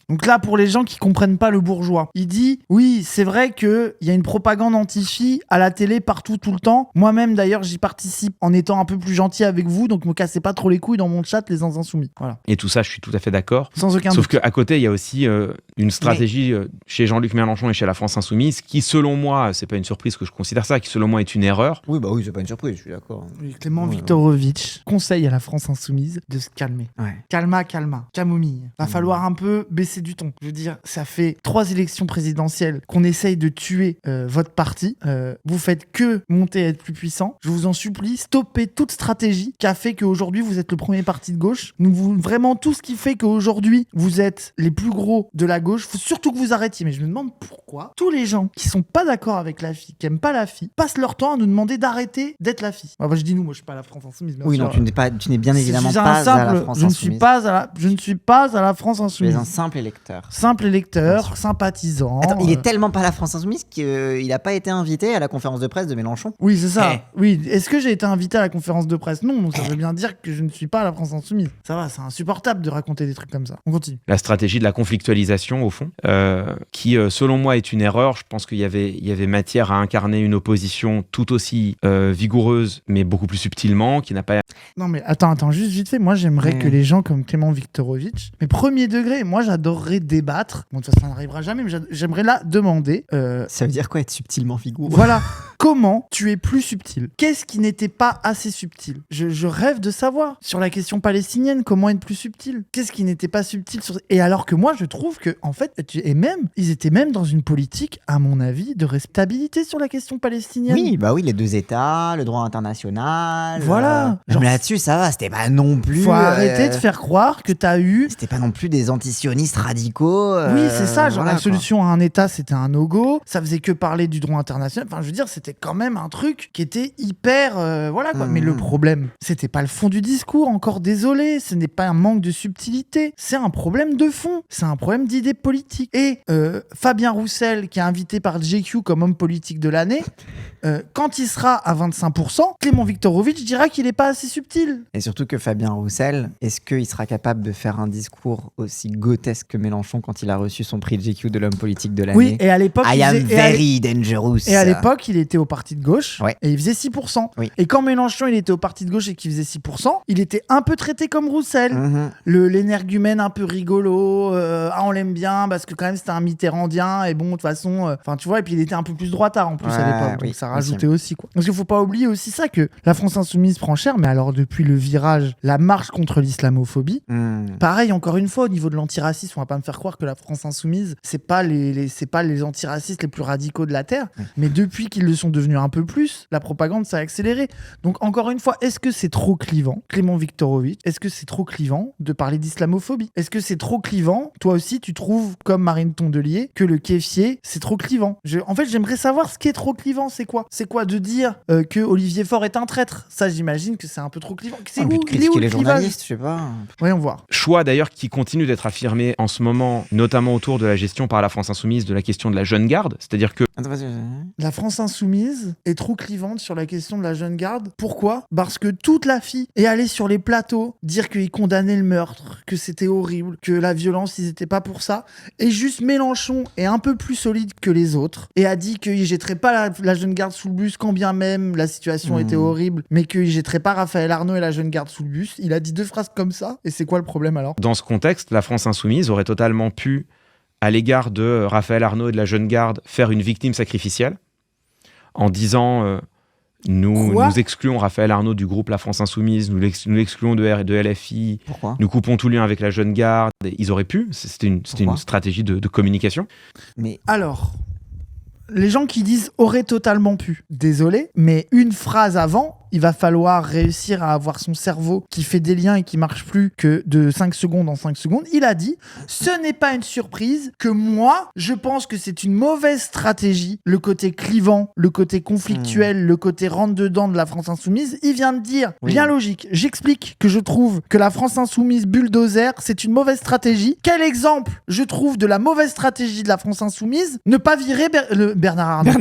Donc là, pour les gens qui comprennent pas le bourgeois, il dit « Oui, c'est vrai qu'il y a une propagande anti-fille à la télé partout, tout le temps. Moi-même, d'ailleurs, j'y participe en étant un peu plus gentil avec vous, donc me cassez pas trop les couilles dans mon chat, les insoumis. » Voilà. Et tout ça, je suis tout à fait d'accord. Sans aucun doute. Sauf qu'à côté, il y a aussi une stratégie chez Jean-Luc Mélenchon et chez la France Insoumise qui, selon moi, c'est pas une surprise que je considère ça, qui, selon moi, est une erreur. Oui, c'est pas une surprise, je suis d'accord. Oui, Clément Viktorovitch conseille à la France Insoumise de se calmer. Ouais. Calma, camomille. Va falloir un peu baisser du ton. Je veux dire, ça fait 3 élections présidentielles qu'on essaye de tuer votre parti. Vous faites que monter et être plus puissant. Je vous en supplie, stoppez toute stratégie qui a fait qu'aujourd'hui vous êtes le premier parti de gauche. Vraiment tout ce qui fait qu'aujourd'hui vous êtes les plus gros de la gauche. Faut surtout que vous arrêtiez. Mais je me demande pourquoi tous les gens qui sont pas d'accord avec la fille, qui aiment pas la fille, passent leur temps à nous demander d'arrêter d'être la fille. Enfin, je dis moi je suis pas à la France Insoumise. Oui, non, tu n'es bien évidemment pas à la France Insoumise. Je ne suis pas à la France Insoumise. Tu es un simple électeur. Simple électeur, sympathisant. Attends, il est tellement pas à la France Insoumise qu'il n'a pas été invité à la conférence de presse de Mélenchon. Oui, c'est ça. Oui. Est-ce que j'ai été invité à la conférence de presse ? Non, ça veut bien dire que je ne suis pas à la France Insoumise. Ça va, c'est insupportable de raconter des trucs comme ça. On continue. La stratégie de la conflictualisation, au fond, qui, selon moi, est une erreur. Je pense qu'il y avait matière à incarner une opposition tout aussi vigoureuse, mais beaucoup plus subtilement, qui n'a pas... Non, mais attends, juste vite fait. Moi, j'aimerais que les gens comme Clément Viktorovitch, mais premier degré, moi, j'adorerais débattre. Bon, de toute façon, ça n'arrivera jamais, mais j'aimerais là demander... Ça veut dire quoi, être subtilement vigoureux ? Voilà. Comment tu es plus subtil ? Qu'est-ce qui n'était pas assez subtil ? Je rêve de savoir. Sur la question palestinienne, comment être plus subtil ? Qu'est-ce qui n'était pas subtil sur... Et alors que moi, je trouve que, en fait, ils étaient même dans une politique, à mon avis, de respectabilité sur la question palestinienne. Oui, les 2 États, le droit international... Voilà. Genre, là-dessus, ça va, c'était pas non plus... Faut arrêter de faire croire que t'as eu... C'était pas non plus des antisionistes radicaux. Oui, c'est ça. Genre, la solution à un État, c'était un no-go. Ça faisait que parler du droit international. Enfin, je veux dire, c'était quand même un truc qui était hyper... Mais le problème, c'était pas le fond du discours, encore désolé. Ce n'est pas un manque de subtilité. C'est un problème de fond. C'est un problème d'idée politique. Et Fabien Roussel, qui est invité par GQ comme homme politique de l'année, quand il sera à 25%, Clément Viktorovitch dira qu'il n'est pas assez subtil. Et surtout que Fabien Roussel, est-ce qu'il sera capable de faire un discours aussi grotesque que Mélenchon quand il a reçu son prix de GQ de l'homme politique de l'année ? Oui, et à l'époque... I am very dangerous. Et à l'époque, il était au parti de gauche, ouais. Et il faisait 6%. Oui. Et quand Mélenchon, il était au parti de gauche et qu'il faisait 6%, il était un peu traité comme Roussel. Mm-hmm. L'énergumène un peu rigolo, on l'aime bien parce que quand même c'était un mitterrandien, et bon, de toute façon, tu vois, et puis il était un peu plus droitard en plus à l'époque, donc ça rajoutait aussi, quoi. Parce qu'il faut pas oublier aussi ça, que la France Insoumise prend cher, mais alors depuis le virage, la marche contre l'islamophobie, pareil, encore une fois, au niveau de l'antiracisme, on va pas me faire croire que la France Insoumise, c'est pas les antiracistes les plus radicaux de la Terre, mais depuis qu'ils le sont sont devenus un peu plus, la propagande s'est accélérée. Donc encore une fois, est-ce que c'est trop clivant, Clément Viktorovitch, est-ce que c'est trop clivant de parler d'islamophobie? Est-ce que c'est trop clivant, toi aussi tu trouves, comme Marine Tondelier, que le kéfier, c'est trop clivant? En fait, j'aimerais savoir ce qui est trop clivant, c'est quoi? C'est quoi de dire que Olivier Faure est un traître? Ça, j'imagine que c'est un peu trop clivant. C'est où, les journalistes, je sais pas. Voyons voir. Choix d'ailleurs qui continue d'être affirmé en ce moment, notamment autour de la gestion par la France Insoumise de la question de la jeune garde. C'est-à-dire que... La France Insoumise est trop clivante sur la question de la jeune garde. Pourquoi? Parce que toute la fille est allée sur les plateaux dire qu'ils condamnaient le meurtre, que c'était horrible, que la violence, ils étaient pas pour ça. Et juste Mélenchon est un peu plus solide que les autres et a dit qu'il jetterait pas la jeune garde sous le bus quand bien même la situation était horrible, mais qu'il jetterait pas Raphaël Arnaud et la jeune garde sous le bus. Il a dit 2 phrases comme ça. Et c'est quoi le problème alors? Dans ce contexte, la France Insoumise aurait totalement pu, à l'égard de Raphaël Arnaud et de la jeune garde, faire une victime sacrificielle en disant nous excluons Raphaël Arnaud du groupe La France Insoumise, nous l'excluons de LFI. Pourquoi? Nous coupons tout lien avec la jeune garde. Et ils auraient pu, c'était une stratégie de communication. Mais alors, les gens qui disent aurait totalement pu, désolé, mais une phrase avant, il va falloir réussir à avoir son cerveau qui fait des liens et qui marche plus que de 5 secondes en 5 secondes. Il a dit, ce n'est pas une surprise que moi, je pense que c'est une mauvaise stratégie, le côté clivant, le côté conflictuel, le côté rentre-dedans de la France Insoumise. Il vient de dire, bien logique, j'explique que je trouve que la France Insoumise bulldozer, c'est une mauvaise stratégie. Quel exemple je trouve de la mauvaise stratégie de la France Insoumise? Ne pas virer Bernard Arnault.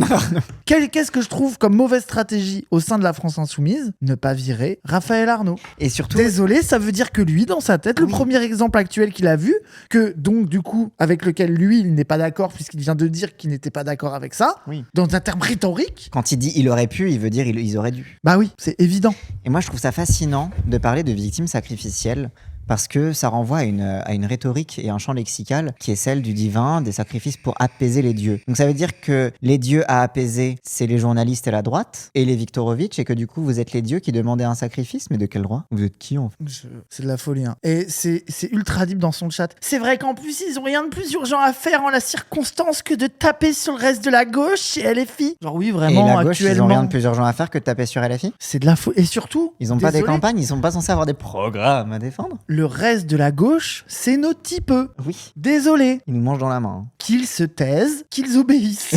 Qu'est-ce que je trouve comme mauvaise stratégie au sein de la France Insoumise? Ne pas virer Raphaël Arnaud. Et surtout, désolé, ça veut dire que lui, dans sa tête, le premier exemple actuel qu'il a vu, que donc du coup, avec lequel lui, il n'est pas d'accord, puisqu'il vient de dire qu'il n'était pas d'accord avec ça, dans un terme rhétorique. Quand il dit il aurait pu, il veut dire ils auraient dû. Bah oui, c'est évident. Et moi, je trouve ça fascinant de parler de victimes sacrificielles. Parce que ça renvoie à une rhétorique et un champ lexical qui est celle du divin, des sacrifices pour apaiser les dieux. Donc ça veut dire que les dieux à apaiser, c'est les journalistes et la droite, et les Viktorovitch, et que du coup vous êtes les dieux qui demandaient un sacrifice, mais de quel droit? Vous êtes qui en fait? C'est de la folie. Hein. Et c'est ultra deep dans son chat. C'est vrai qu'en plus, ils ont rien de plus urgent à faire en la circonstance que de taper sur le reste de la gauche et LFI. Genre oui, vraiment, et la gauche, actuellement... ils ont rien de plus urgent à faire que de taper sur LFI? C'est de la folie. Et surtout... Ils ont pas des campagnes, ils sont pas censés avoir des programmes à défendre? Le reste de la gauche, c'est nos typeux. Oui. Désolé. Ils nous mangent dans la main. Qu'ils se taisent, qu'ils obéissent.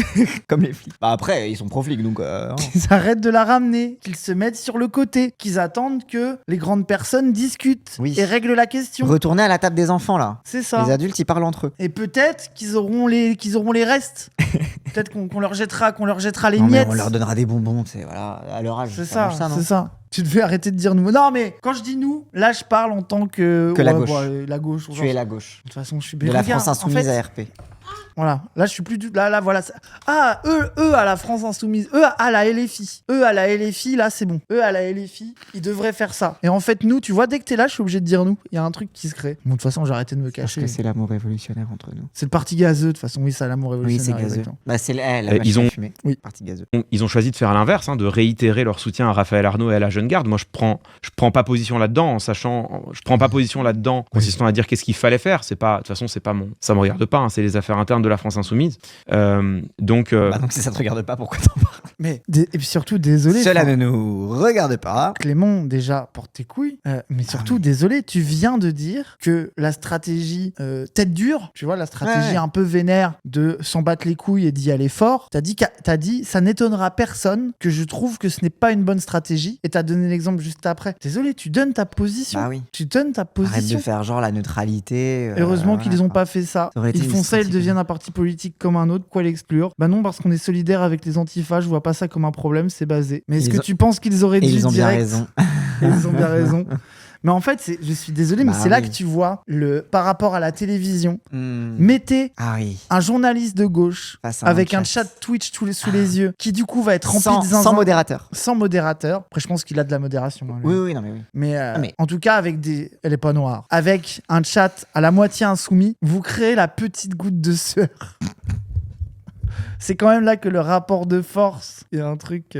Comme les flics. Bah après, ils sont pro-flics, donc... Qu'ils arrêtent de la ramener, qu'ils se mettent sur le côté, qu'ils attendent que les grandes personnes discutent et règlent la question. Retourner à la table des enfants, là. C'est ça. Les adultes, ils parlent entre eux. Et peut-être qu'ils auront les restes. Peut-être qu'on leur jettera les miettes. Mais on leur donnera des bonbons, tu sais, voilà, à leur âge. C'est ça, c'est ça. Tu devais arrêter de dire nous. Non, mais quand je dis nous, là, je parle en tant que... la gauche. La gauche. Tu es la gauche. De toute façon, je suis... De la France Insoumise à RP. Voilà, là je suis plus du... Là, voilà. Ah, eux à la France Insoumise, eux à la LFI. Eux à la LFI, là c'est bon. Eux à la LFI, ils devraient faire ça. Et en fait, nous, tu vois, dès que t'es là, je suis obligé de dire nous. Il y a un truc qui se crée. Bon, de toute façon, j'ai arrêté de me cacher. Parce que c'est l'amour révolutionnaire entre nous. C'est le parti gazeux, de toute façon, oui, c'est l'amour révolutionnaire. Oui, c'est gazeux. Bah, c'est la fumée. Oui. Parti gazeux. Ils ont choisi de faire l'inverse, de réitérer leur soutien à Raphaël Arnaud et à la jeune garde. Moi, je prends pas position là-dedans, en sachant... Je prends pas position là-dedans, consistant à dire qu'est-ce qu'il fallait faire. C'est pas... De toute façon, c'est pas mon... Ça me regarde pas, c'est les affaires internes de la France Insoumise. Donc si ça te regarde pas, pourquoi t'en parles? Mais et puis surtout, désolé. Cela ne nous regarde pas. Clément, déjà, porte tes couilles. Mais surtout, désolé, tu viens de dire que la stratégie tête dure, tu vois, la stratégie un peu vénère de s'en battre les couilles et d'y aller fort, t'as dit, ça n'étonnera personne que je trouve que ce n'est pas une bonne stratégie. Et t'as donné l'exemple juste après. Désolé, tu donnes ta position. Bah oui. Tu donnes ta position. Arrête de faire genre la neutralité. Heureusement qu'ils n'ont pas fait ça. Ils font ça, ils deviennent un parti politique comme un autre, quoi l'exclure? Bah non, parce qu'on est solidaire avec les antifas, je vois pas ça comme un problème, c'est basé. Mais est-ce que tu penses qu'ils auraient dû ils ont direct? bien raison. Ils ont bien raison. Mais en fait, je suis désolé, mais c'est là que tu vois par rapport à la télévision. Mettez un journaliste de gauche avec un chat Twitch sous les yeux qui du coup va être rempli de zinzin. Sans modérateur. Sans modérateur. Après, je pense qu'il a de la modération. Hein, oui. Mais en tout cas, elle est pas noire. Avec un chat à la moitié insoumis, vous créez la petite goutte de sueur. c'est quand même là que le rapport de force, il y a un truc,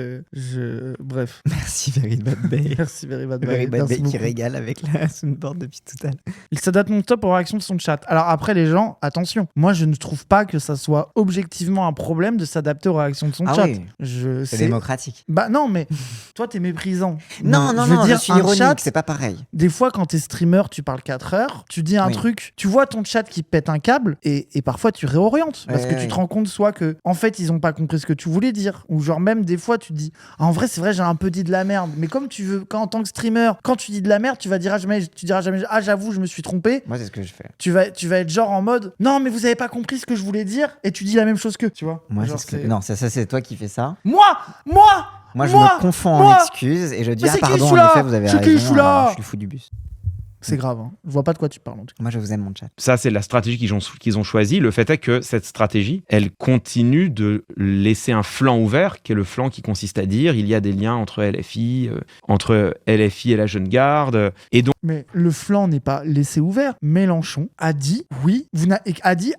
bref. Merci Very Bad Bay. Merci Very Bad Bay. Very Bad Bay qui régale avec la soundboard depuis tout à l'heure. Il s'adapte non-stop aux réactions de son chat. Alors après, les gens, attention, moi je ne trouve pas que ça soit objectivement un problème de s'adapter aux réactions de son chat. Oui. C'est démocratique. Bah non, mais toi t'es méprisant. Non, je suis ironique, c'est pas pareil. Des fois, quand t'es streamer, tu parles 4 heures, tu dis un truc, tu vois ton chat qui pète un câble et parfois tu réorientes parce que tu te rends compte soit que en fait ils ont pas compris ce que tu voulais dire ou genre même des fois tu te dis en vrai c'est vrai j'ai un peu dit de la merde, mais comme tu veux, quand en tant que streamer, quand tu dis de la merde, tu diras jamais ah j'avoue je me suis trompé. Moi c'est ce que je fais. Tu vas être genre en mode non mais vous avez pas compris ce que je voulais dire et tu dis la même chose que tu vois. Moi genre, non ça c'est toi qui fais ça. Moi je me confonds en excuses et je dis pardon en effet vous avez raison. Je suis le fou du bus. C'est grave, hein. Je vois pas de quoi tu parles en tout cas. Moi je vous aime mon chat. Ça c'est la stratégie qu'ils ont choisie. Le fait est que cette stratégie, elle continue de laisser un flanc ouvert, qui est le flanc qui consiste à dire il y a des liens entre LFI et la jeune garde. Et donc... Mais le flanc n'est pas laissé ouvert. Mélenchon a dit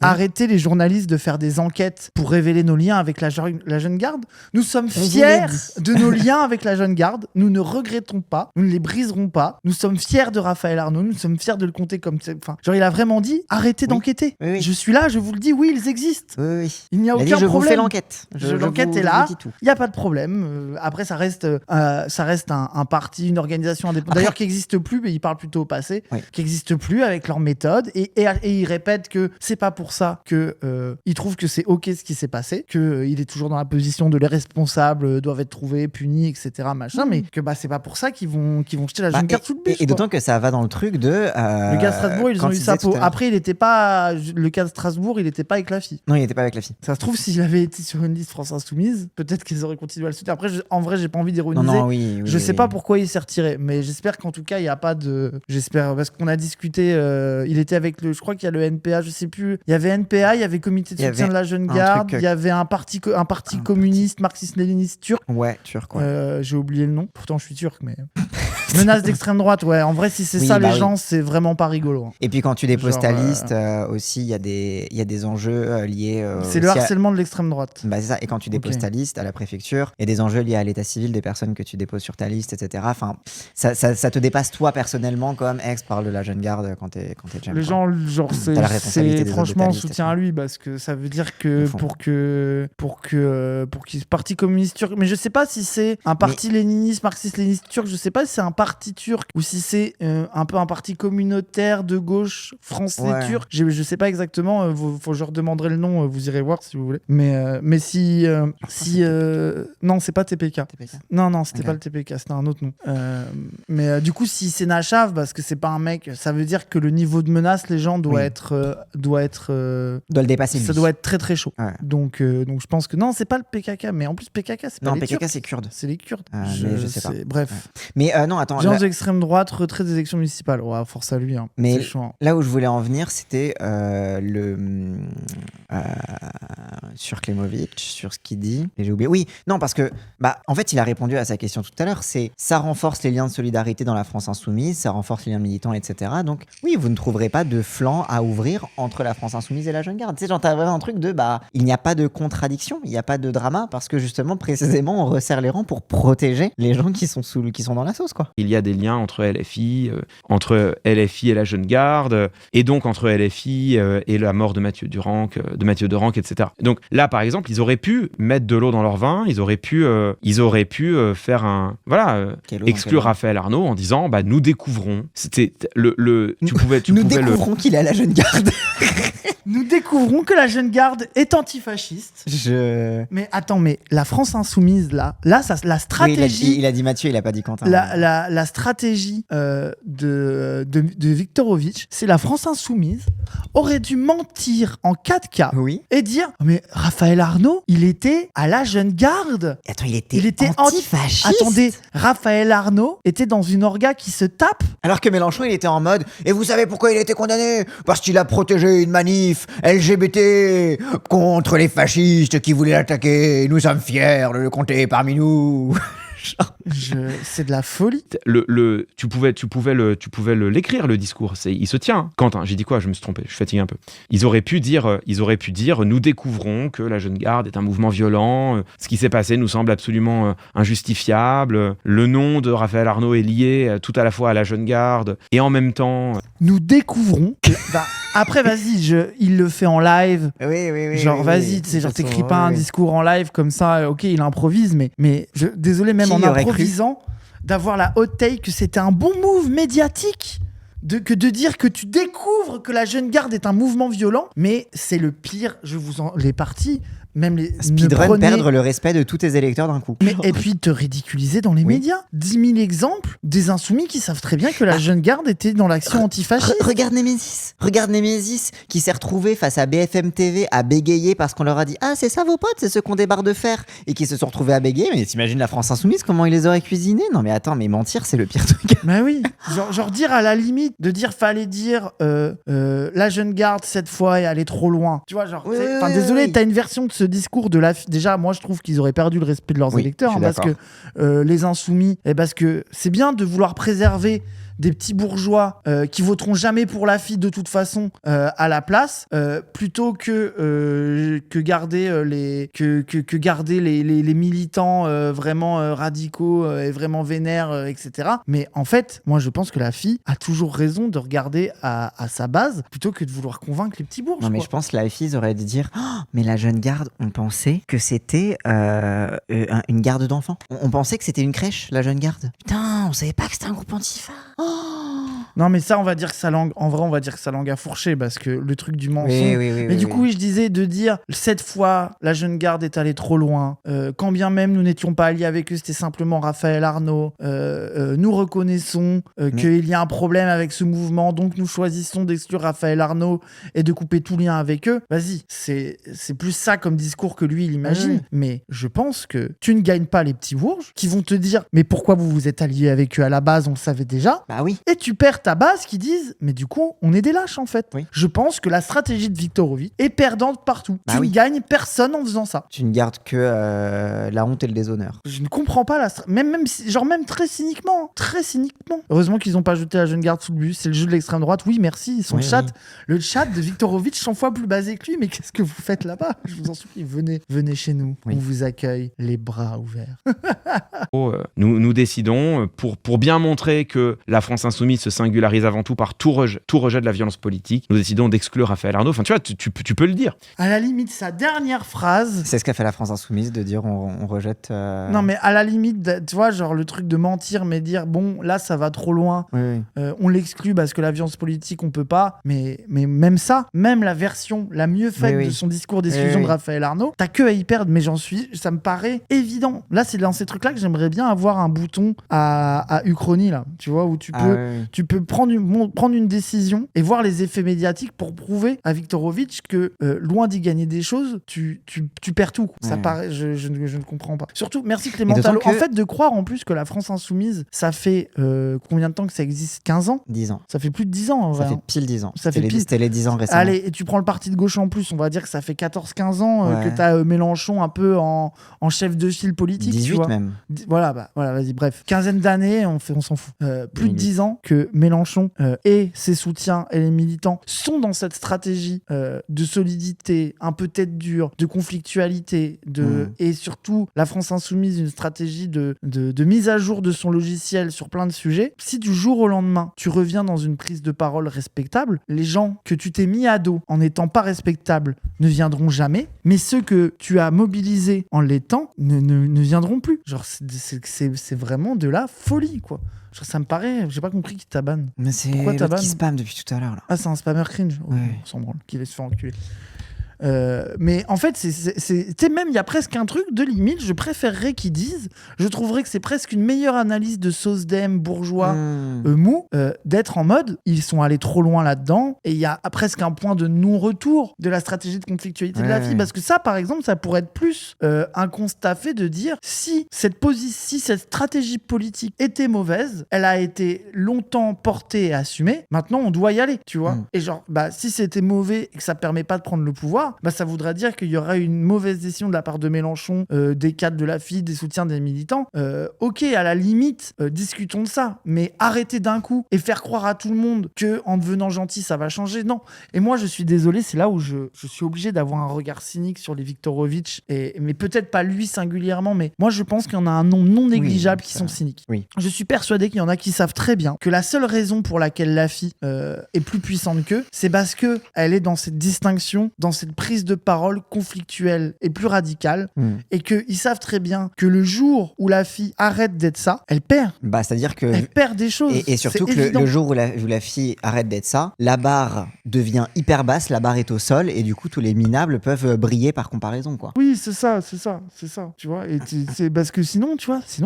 arrêtez les journalistes de faire des enquêtes pour révéler nos liens avec la jeune garde. Nous sommes fiers de nos liens avec la jeune garde. Nous ne regrettons pas, nous ne les briserons pas. Nous sommes fiers de Raphaël Arnault. Nous sommes fiers de le compter comme... Enfin, genre, il a vraiment dit, arrêtez d'enquêter. Oui. Je suis là, je vous le dis, oui, ils existent. Oui. Il n'y a aucun problème. Je vous fais l'enquête. L'enquête est là, il n'y a pas de problème. Après, ça reste un parti, une organisation indépendante. D'ailleurs, qui n'existe plus, mais ils parlent plutôt au passé, qui n'existe plus avec leur méthode. Et ils répètent que c'est pas pour ça qu'ils trouvent que c'est OK ce qui s'est passé, qu'il est toujours dans la position de les responsables doivent être trouvés, punis, etc. Machin, mais que c'est pas pour ça qu'ils vont jeter la jeune carte sous le bûche. Et d'autant que ça va dans le truc de le cas de Strasbourg, ils ont eu ça pour. Après, le cas de Strasbourg, il était pas avec la fille. Non, il était pas avec la fille. Ça se trouve, s'il avait été sur une liste France Insoumise, peut-être qu'ils auraient continué à le soutenir. Après, en vrai, j'ai pas envie d'ironiser. Non, je sais pas pourquoi il s'est retiré, mais j'espère qu'en tout cas, il y a pas de. J'espère parce qu'on a discuté. Il était avec je crois qu'il y a le NPA, je sais plus. Il y avait NPA, il y avait Comité de soutien de la jeune garde, il y avait un parti communiste, marxiste-léniniste turc. Ouais, turc. Ouais. J'ai oublié le nom. Pourtant, je suis turc, mais. Menace d'extrême droite, ouais. En vrai, si c'est ça, les gens, c'est vraiment pas rigolo. Hein. Et puis quand tu déposes ta liste, aussi, il y a des enjeux liés. C'est le harcèlement de l'extrême droite. C'est ça. Et quand tu déposes ta liste à la préfecture, il y a des enjeux liés à l'état civil des personnes que tu déposes sur ta liste, etc. Enfin, ça te dépasse toi personnellement comme ex par de la jeune garde quand t'es jeune. Les gens, genre, c'est franchement soutien à lui parce que ça veut dire que pour qu'il parti communiste turc. Mais je sais pas si c'est un parti léniniste, marxiste-léniniste turc. Je sais pas si c'est un parti turc ou si c'est un peu un parti communautaire de gauche français turc. Je sais pas exactement. Je redemanderai le nom. Vous irez voir si vous voulez. Mais si non, c'est pas TPK. Non, c'était pas le TPK. C'était un autre nom. Mais du coup, si c'est Nachav, parce que c'est pas un mec, ça veut dire que le niveau de menace, les gens doit le dépasser. Ça doit être très très chaud. Ouais. Donc je pense que non, c'est pas le PKK. Mais en plus PKK, c'est pas les Turcs. Non, PKK c'est kurde. C'est les Kurdes. Je sais pas. Bref. Ouais. Mais non, attends. Gens d'extrême droite, retrait des élections municipales. Ouais, force à lui. Hein. Mais chaud, là où je voulais en venir, c'était sur Klemovic, sur ce qu'il dit. Et j'ai oublié. Oui, non, parce que en fait, il a répondu à sa question tout à l'heure. C'est ça renforce les liens de solidarité dans la France insoumise, ça renforce les liens militants, etc. Donc oui, vous ne trouverez pas de flanc à ouvrir entre la France insoumise et la jeune garde. Tu sais, genre t'as vraiment un truc de il n'y a pas de contradiction, il n'y a pas de drama parce que justement, précisément, on resserre les rangs pour protéger les gens qui sont dans la sauce, quoi. Il y a des liens entre LFI et la jeune garde, et donc entre LFI et la mort de Mathieu Duranc, etc. Donc là, par exemple, ils auraient pu mettre de l'eau dans leur vin, ils auraient pu faire exclure Raphaël Arnault en disant, nous découvrons. C'était nous découvrons qu'il est à la jeune garde. Nous découvrons que la jeune garde est antifasciste. Mais attends, mais la France insoumise, là ça, la stratégie... Oui, il a dit Mathieu, il a pas dit Quentin. La stratégie de Viktorovitch, c'est la France insoumise aurait dû mentir en 4K et dire mais Raphaël Arnault, il était à la jeune garde. Attends, il était antifasciste. Attendez, Raphaël Arnault était dans une orga qui se tape. Alors que Mélenchon, il était en mode et vous savez pourquoi il a été condamné ? Parce qu'il a protégé une manif LGBT contre les fascistes qui voulaient l'attaquer. Nous sommes fiers de le compter parmi nous. C'est de la folie. Tu pouvais l'écrire, le discours. Il se tient. Hein. Quentin, j'ai dit quoi? Je me suis trompé. Je suis fatigué un peu. Ils auraient pu dire, nous découvrons que la Jeune Garde est un mouvement violent. Ce qui s'est passé nous semble absolument injustifiable. Le nom de Raphaël Arnaud est lié tout à la fois à la Jeune Garde et en même temps. Nous découvrons. Après, vas-y, il le fait en live. Oui. Genre, vas-y, tu sais, genre, t'écris pas un discours en live comme ça. Ok, il improvise, mais désolé, même en improvisant, d'avoir la hot take que c'était un bon move médiatique. Que de dire que tu découvres que la Jeune Garde est un mouvement violent, mais c'est le pire. Les partis, même les speedrun, perdre le respect de tous tes électeurs d'un coup. Et puis te ridiculiser dans les médias. 10 000 exemples des insoumis qui savent très bien que la Jeune Garde était dans l'action antifasciste. Regarde Némésis qui s'est retrouvé face à BFM TV à bégayer parce qu'on leur a dit « Ah, c'est ça vos potes, c'est ceux qui ont des barres de fer » et qui se sont retrouvés à bégayer. Mais t'imagines la France Insoumise, comment ils les auraient cuisinés? Non mais attends, mais mentir, c'est le pire truc. Bah oui, genre dire à la limite, fallait dire la Jeune Garde cette fois est allée trop loin. Tu vois, genre, désolé, t'as une version de ce discours de la. Déjà, moi je trouve qu'ils auraient perdu le respect de leurs électeurs parce que les insoumis, parce que c'est bien de vouloir préserver des petits bourgeois qui voteront jamais pour la fille de toute façon à la place, plutôt que garder les militants vraiment radicaux et vraiment vénères, etc. Mais en fait, moi je pense que la fille a toujours raison de regarder à sa base plutôt que de vouloir convaincre les petits bourges. Non mais je pense que la fille aurait dû dire mais la Jeune Garde, on pensait que c'était une garde d'enfants. On pensait que c'était une crèche, la Jeune Garde. Putain, on savait pas que c'était un groupe antifa. Non mais ça on va dire que sa langue, en vrai on va dire que sa langue a fourché parce que le truc du mensonge. Mais du coup je disais de dire cette fois la Jeune Garde est allée trop loin. Quand bien même nous n'étions pas alliés avec eux, c'était simplement Raphaël Arnaud. Nous reconnaissons qu'il y a un problème avec ce mouvement, donc nous choisissons d'exclure Raphaël Arnaud et de couper tout lien avec eux. Vas-y, c'est plus ça comme discours que lui il imagine. Mais je pense que tu ne gagnes pas les petits bourges qui vont te dire mais pourquoi vous vous êtes alliés avec eux à la base, on le savait déjà. Bah oui. Et tu perds ta base qui disent mais du coup on est des lâches en fait. Je pense que la stratégie de Viktorovic est perdante partout. Tu ne gagnes personne en faisant ça. Tu ne gardes que la honte et le déshonneur. Je ne comprends pas même très cyniquement. Heureusement qu'ils n'ont pas jeté la Jeune Garde sous le bus. C'est le jeu de l'extrême droite. Oui merci, le chat de Viktorovic 100 fois plus basé que lui. Mais qu'est-ce que vous faites là-bas? Je vous en supplie, venez chez nous. On vous accueille les bras ouverts. Nous décidons pour bien montrer que la France Insoumise se singularise avant tout par tout rejet de la violence politique. Nous décidons d'exclure Raphaël Arnaud. Enfin, tu vois, tu peux le dire. À la limite, sa dernière phrase... C'est ce qu'a fait la France Insoumise, de dire on rejette... Non, mais à la limite, tu vois, genre le truc de mentir, mais dire, bon, là, ça va trop loin. On l'exclut parce que la violence politique, on peut pas. Mais même ça, même la version la mieux faite de son discours d'exclusion de Raphaël Arnaud, t'as que à y perdre, mais ça me paraît évident. Là, c'est dans ces trucs-là que j'aimerais bien avoir un bouton à Uchronie, là, tu vois, où tu peux prendre une décision et voir les effets médiatiques pour prouver à Viktorovic que loin d'y gagner des choses, tu perds tout. Ça paraît, je ne comprends pas. Surtout, merci Clémental. En fait, de croire en plus que la France Insoumise, ça fait combien de temps que ça existe? 15 ans? 10 ans. Ça fait plus de 10 ans en vrai. Ça fait pile 10 ans. C'était les 10 ans récemment. Allez, et tu prends le parti de gauche en plus, on va dire que ça fait 14-15 ans que t'as Mélenchon un peu en chef de file politique. 18 tu vois. Même. Voilà, vas-y, bref. Quinzaine d'années, on s'en fout. Plus de 10 ans que Mélenchon et ses soutiens et les militants sont dans cette stratégie de solidité, un peu tête dure, de conflictualité, et surtout la France Insoumise, une stratégie de mise à jour de son logiciel sur plein de sujets. Si du jour au lendemain, tu reviens dans une prise de parole respectable, les gens que tu t'es mis à dos en n'étant pas respectables ne viendront jamais, mais ceux que tu as mobilisés en l'étant ne viendront plus. Genre, c'est vraiment de la folie, quoi. Genre, ça me paraît, j'ai pas compris qui tabanne. Mais c'est l'autre qui spam depuis tout à l'heure là. Ah, c'est un spammer cringe. On s'en branle, qu'il se fait enculer. Mais en fait, c'est même il y a presque un truc de limite. Je préférerais qu'ils disent, je trouverais que c'est presque une meilleure analyse de SOSDEM bourgeois mou d'être en mode ils sont allés trop loin là-dedans et il y a presque un point de non-retour de la stratégie de conflictualité de la fille, parce que ça par exemple ça pourrait être plus un constat fait de dire si cette stratégie politique était mauvaise, elle a été longtemps portée et assumée, maintenant on doit y aller, tu vois. Et genre si c'était mauvais et que ça permet pas de prendre le pouvoir, voir, ça voudrait dire qu'il y aurait une mauvaise décision de la part de Mélenchon, des cadres de la FI, des soutiens des militants. Ok, à la limite, discutons de ça, mais arrêter d'un coup et faire croire à tout le monde que en devenant gentil, ça va changer, non. Et moi, je suis désolé, c'est là où je suis obligé d'avoir un regard cynique sur les Viktorovitch, mais peut-être pas lui singulièrement, mais moi, je pense qu'il y en a un nombre non négligeable qui sont cyniques. Oui. Je suis persuadé qu'il y en a qui savent très bien que la seule raison pour laquelle la FI est plus puissante qu'eux, c'est parce que elle est dans cette distinction, dans cette prise de parole conflictuelle et plus radicale, et qu'ils savent très bien que le jour où la FI arrête d'être ça, elle perd. C'est-à-dire que elle perd des choses. Et surtout que le jour où la fille arrête d'être ça, la barre devient hyper basse, la barre est au sol, et du coup tous les minables peuvent briller par comparaison, quoi. Oui, c'est ça, tu vois. Et c'est parce que sinon,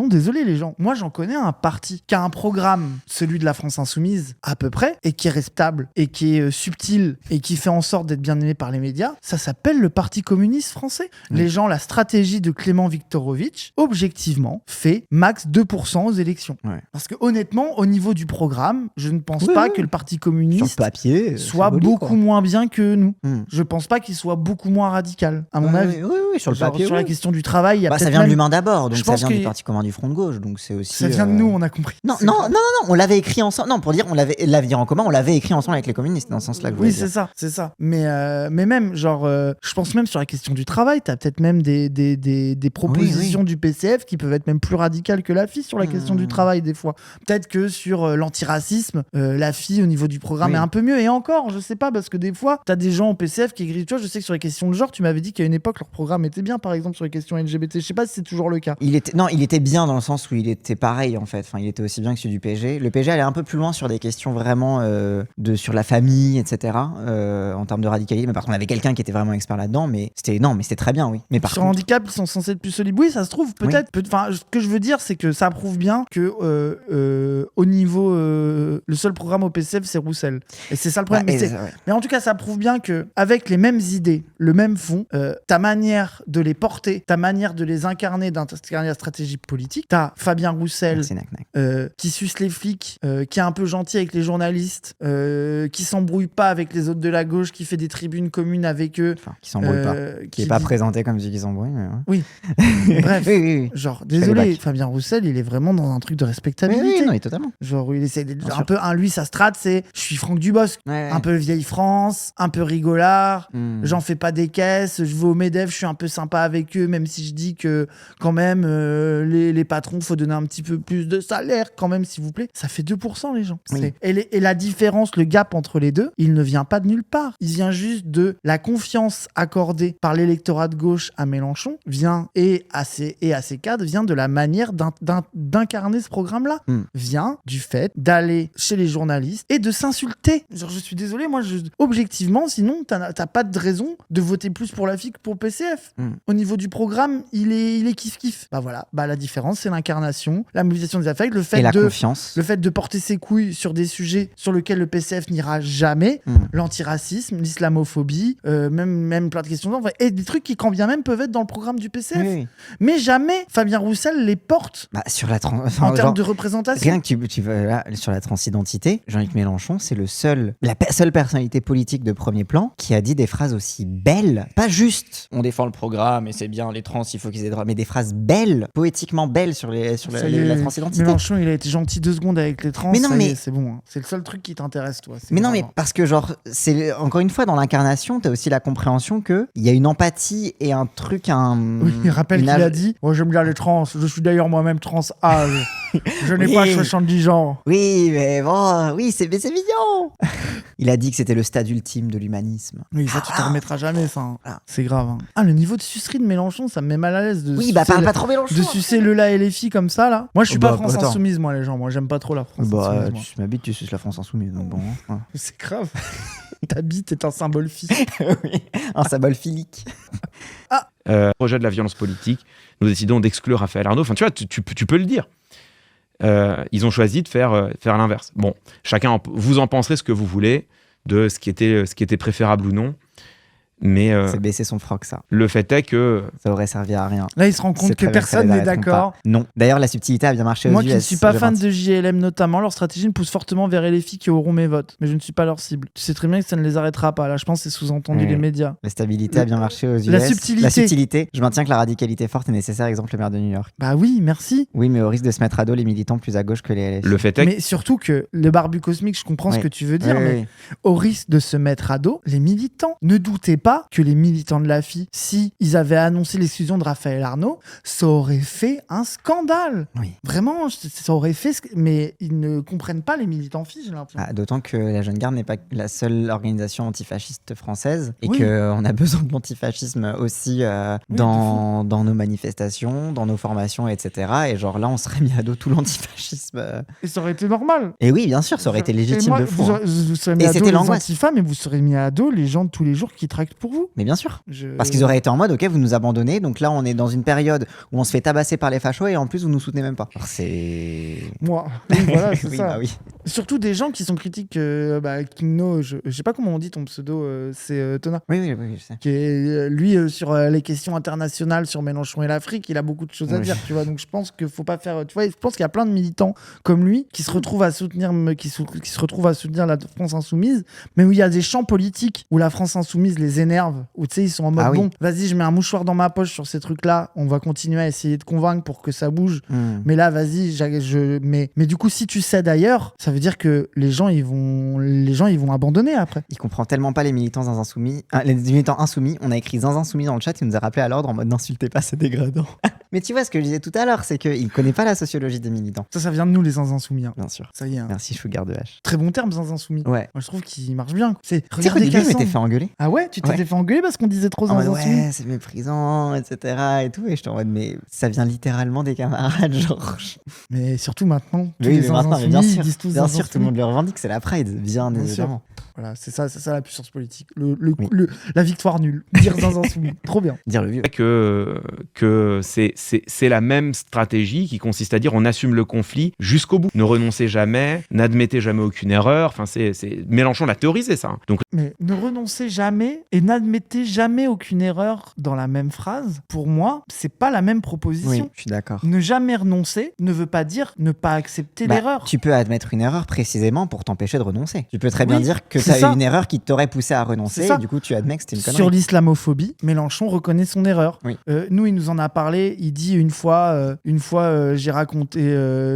désolé les gens, moi j'en connais un parti qui a un programme, celui de la France Insoumise, à peu près, et qui est respectable, et qui est subtil, et qui fait en sorte d'être bien aimé par les médias. Ça s'appelle le Parti communiste français. Les gens, la stratégie de Clément Viktorovitch, objectivement, fait max 2% aux élections. Ouais. Parce que honnêtement, au niveau du programme, je ne pense pas que le Parti communiste sur le papier, soit beaucoup moins bien que nous. Je pense pas qu'il soit beaucoup moins radical, à mon avis. Oui, sur le papier. Sur la question du travail, il y a ça vient de l'humain d'abord, donc ça vient du Parti commun du Front de gauche, donc c'est aussi. Ça vient de nous, on a compris. Non, on l'avait écrit ensemble. Non, pour dire, on l'avait l'avenir en commun, on l'avait écrit ensemble avec les communistes, dans ce sens-là. Oui, c'est ça. Mais même, je pense même sur la question du travail, t'as peut-être même des propositions du PCF qui peuvent être même plus radicales que la FI sur la question du travail des fois. Peut-être que sur l'antiracisme, la FI au niveau du programme est un peu mieux. Et encore, je sais pas, parce que des fois, t'as des gens au PCF qui écrivent. Tu vois, je sais que sur les questions de genre, tu m'avais dit qu'à une époque, leur programme était bien, par exemple sur les questions LGBT. Je sais pas si c'est toujours le cas. Il était bien dans le sens où il était pareil en fait. Enfin, il était aussi bien que celui du PSG. Le PSG allait un peu plus loin sur des questions vraiment sur la famille, etc. En termes de radicalisme. Par contre, on avait quelqu'un qui était vraiment expert là-dedans, mais c'était très bien, oui. Mais par sur handicap, ils sont censés être plus solides. Oui, ça se trouve peut-être. Enfin, ce que je veux dire, c'est que ça prouve bien que au niveau, le seul programme au PCF, c'est Roussel. Et c'est ça le problème. Mais en tout cas, ça prouve bien que avec les mêmes idées, le même fond, ta manière de les porter, ta manière de les incarner dans ta stratégie politique, t'as Fabien Roussel qui suce les flics, qui est un peu gentil avec les journalistes, qui s'embrouille pas avec les autres de la gauche, qui fait des tribunes communes avec eux. Enfin, qui s'embrouille pas. Qui est pas présenté comme si qui s'embrouille. Mais oui. Bref. Oui. Genre, désolé, Fabien Roussel, il est vraiment dans un truc de respectabilité. Oui, totalement. Genre, il essaie d'être un peu, lui, sa strat, c'est je suis Franck Dubosc. Un peu vieille France, un peu rigolard, j'en fais pas des caisses, je vais au MEDEF, je suis un peu sympa avec eux, même si je dis que quand même, les patrons, faut donner un petit peu plus de salaire quand même, s'il vous plaît. Ça fait 2% les gens. Oui. Et la différence, le gap entre les deux, il ne vient pas de nulle part. Il vient juste de la confiance accordée par l'électorat de gauche à Mélenchon, et à ses cadres, vient de la manière d'incarner ce programme-là. Vient du fait d'aller chez les journalistes et de s'insulter. Genre, je suis désolé, moi, objectivement, sinon, t'as pas de raison de voter plus pour la FI que pour PCF. Au niveau du programme, il est kiff-kiff. Voilà. La différence, c'est l'incarnation, la mobilisation des affects, le fait de porter ses couilles sur des sujets sur lesquels le PCF n'ira jamais, l'antiracisme, l'islamophobie, même plein de questions, et des trucs qui, quand bien même, peuvent être dans le programme du PCF. Oui. Mais jamais Fabien Roussel les porte sur en termes de représentation. Rien que tu vas là, sur la transidentité, Jean-Luc Mélenchon, c'est la seule personnalité politique de premier plan qui a dit des phrases aussi belles, pas juste on défend le programme et c'est bien les trans, il faut qu'ils aient droit, mais des phrases belles, poétiquement belles sur la transidentité. Mélenchon, il a été gentil 2 secondes avec les trans, c'est bon, hein. C'est le seul truc qui t'intéresse, toi. Mais non, mais parce que genre, c'est encore une fois dans l'incarnation, t'as aussi la compréhension que il y a une empathie et un truc, Oui, il rappelle qu'il a dit, moi j'aime bien les trans, je suis d'ailleurs moi-même trans âge. Je n'ai pas 70 ans. Oui, mais bon, c'est mignon. Il a dit que c'était le stade ultime de l'humanisme. Oui, ça, tu t'en remettras jamais, ça. Hein. C'est grave. Hein. Le niveau de sucerie de Mélenchon, ça me met mal à l'aise. Parle pas trop Mélenchon. De sucer le la et les filles comme ça, là. Moi, je suis pas France Insoumise, moi, les gens. Moi, j'aime pas trop la France Insoumise. Tu m'habites, tu suces la France Insoumise. Donc bon. Ouais. C'est grave. Ta bite est un symbole physique. Oui, un symbole philique. Projet de la violence politique, nous décidons d'exclure Raphaël Arnaud. Enfin, tu vois, tu peux le dire. Ils ont choisi de faire l'inverse. Bon, chacun, vous en penserez ce que vous voulez de ce qui était préférable ou non. Mais c'est baisser son froc, ça. Le fait est que ça aurait servi à rien. Là, il se rend compte que personne n'est d'accord. Non. D'ailleurs, la subtilité a bien marché aux US. Moi qui ne suis pas fan de JLM notamment, leur stratégie me pousse fortement vers les filles qui auront mes votes. Mais je ne suis pas leur cible. Tu sais très bien que ça ne les arrêtera pas. Là, je pense que c'est sous-entendu les médias. La stabilité a bien marché aux US. La subtilité. Je maintiens que la radicalité forte est nécessaire, exemple le maire de New York. Bah oui, merci. Oui, mais au risque de se mettre à dos les militants plus à gauche que les LFI. Le fait est mais surtout que le barbu cosmique, je comprends ce que tu veux dire, mais au risque de se mettre à dos les militants. Ne doutez pas que les militants de la FI, si ils avaient annoncé l'exclusion de Raphaël Arnaud, ça aurait fait un scandale. Oui. Vraiment, ça aurait fait... Mais ils ne comprennent pas les militants FI, j'ai l'impression. D'autant que la Jeune Garde n'est pas la seule organisation antifasciste française et qu'on a besoin de l'antifascisme aussi dans nos manifestations, dans nos formations, etc. Et genre là, on serait mis à dos tout l'antifascisme. Et ça aurait été normal. Et oui, bien sûr, ça aurait été légitime de fou. Vous serez mis à dos les antifas, mais vous serez mis à dos les gens de tous les jours qui tractent pour vous. Mais bien sûr. Parce qu'ils auraient été en mode, ok, vous nous abandonnez, donc là, on est dans une période où on se fait tabasser par les fachos et en plus, vous nous soutenez même pas. Alors, c'est... Moi. Oui, voilà, c'est ça. Bah oui. Surtout des gens qui sont critiques. Kingno, je sais pas comment on dit ton pseudo, c'est Tona. Oui, je sais. Qui est, lui, sur les questions internationales, sur Mélenchon et l'Afrique, il a beaucoup de choses à dire, tu vois. Donc je pense qu'il faut pas faire. Tu vois, je pense qu'il y a plein de militants comme lui qui se retrouvent à soutenir, qui se retrouvent à soutenir la France Insoumise, mais où il y a des champs politiques où la France Insoumise les énerve, où tu sais, ils sont en mode bon, vas-y, je mets un mouchoir dans ma poche sur ces trucs-là, on va continuer à essayer de convaincre pour que ça bouge. Mais là, vas-y, mais du coup, si tu cèdes ailleurs, ça veut dire que les gens ils vont abandonner après. Il comprend tellement pas les militants insoumis. Les militants insoumis, on a écrit Zinzin soumis dans le chat, il nous a rappelé à l'ordre en mode n'insultez pas, c'est dégradant. Mais tu vois ce que je disais tout à l'heure, c'est qu'il connaît pas la sociologie des militants. Ça vient de nous les insoumis. Hein. Bien sûr. Ça y est. Hein. Merci Sugar de H. Très bon terme, insoumis. Ouais. Moi je trouve qu'il marche bien. Regarde des je m'étais fait engueuler. Ah ouais, tu t'étais fait engueuler parce qu'on disait trop insoumis. Ouais, c'est méprisant, etc. et tout. Et je te en mode mais ça vient littéralement des camarades, genre. Mais surtout maintenant. Oui, mais maintenant, bien sûr. Ils disent tous bien sûr, tout le monde le revendique, c'est la Pride, bien évidemment. Voilà, c'est ça la puissance politique. La victoire nulle. Dire insoumis. Trop bien. Dire le vieux. Que c'est la même stratégie qui consiste à dire on assume le conflit jusqu'au bout. Ne renoncez jamais, n'admettez jamais aucune erreur. Enfin, Mélenchon l'a théorisé, ça. Donc... Mais ne renoncez jamais et n'admettez jamais aucune erreur dans la même phrase. Pour moi, c'est pas la même proposition. Oui, je suis d'accord. Ne jamais renoncer ne veut pas dire ne pas accepter l'erreur. Tu peux admettre une erreur précisément pour t'empêcher de renoncer. Tu peux très bien dire que t'as eu une erreur qui t'aurait poussé à renoncer et du coup tu admets que c'était une connerie. Sur l'islamophobie, Mélenchon reconnaît son erreur. Oui. Nous, il nous en a parlé. Il dit une fois, j'ai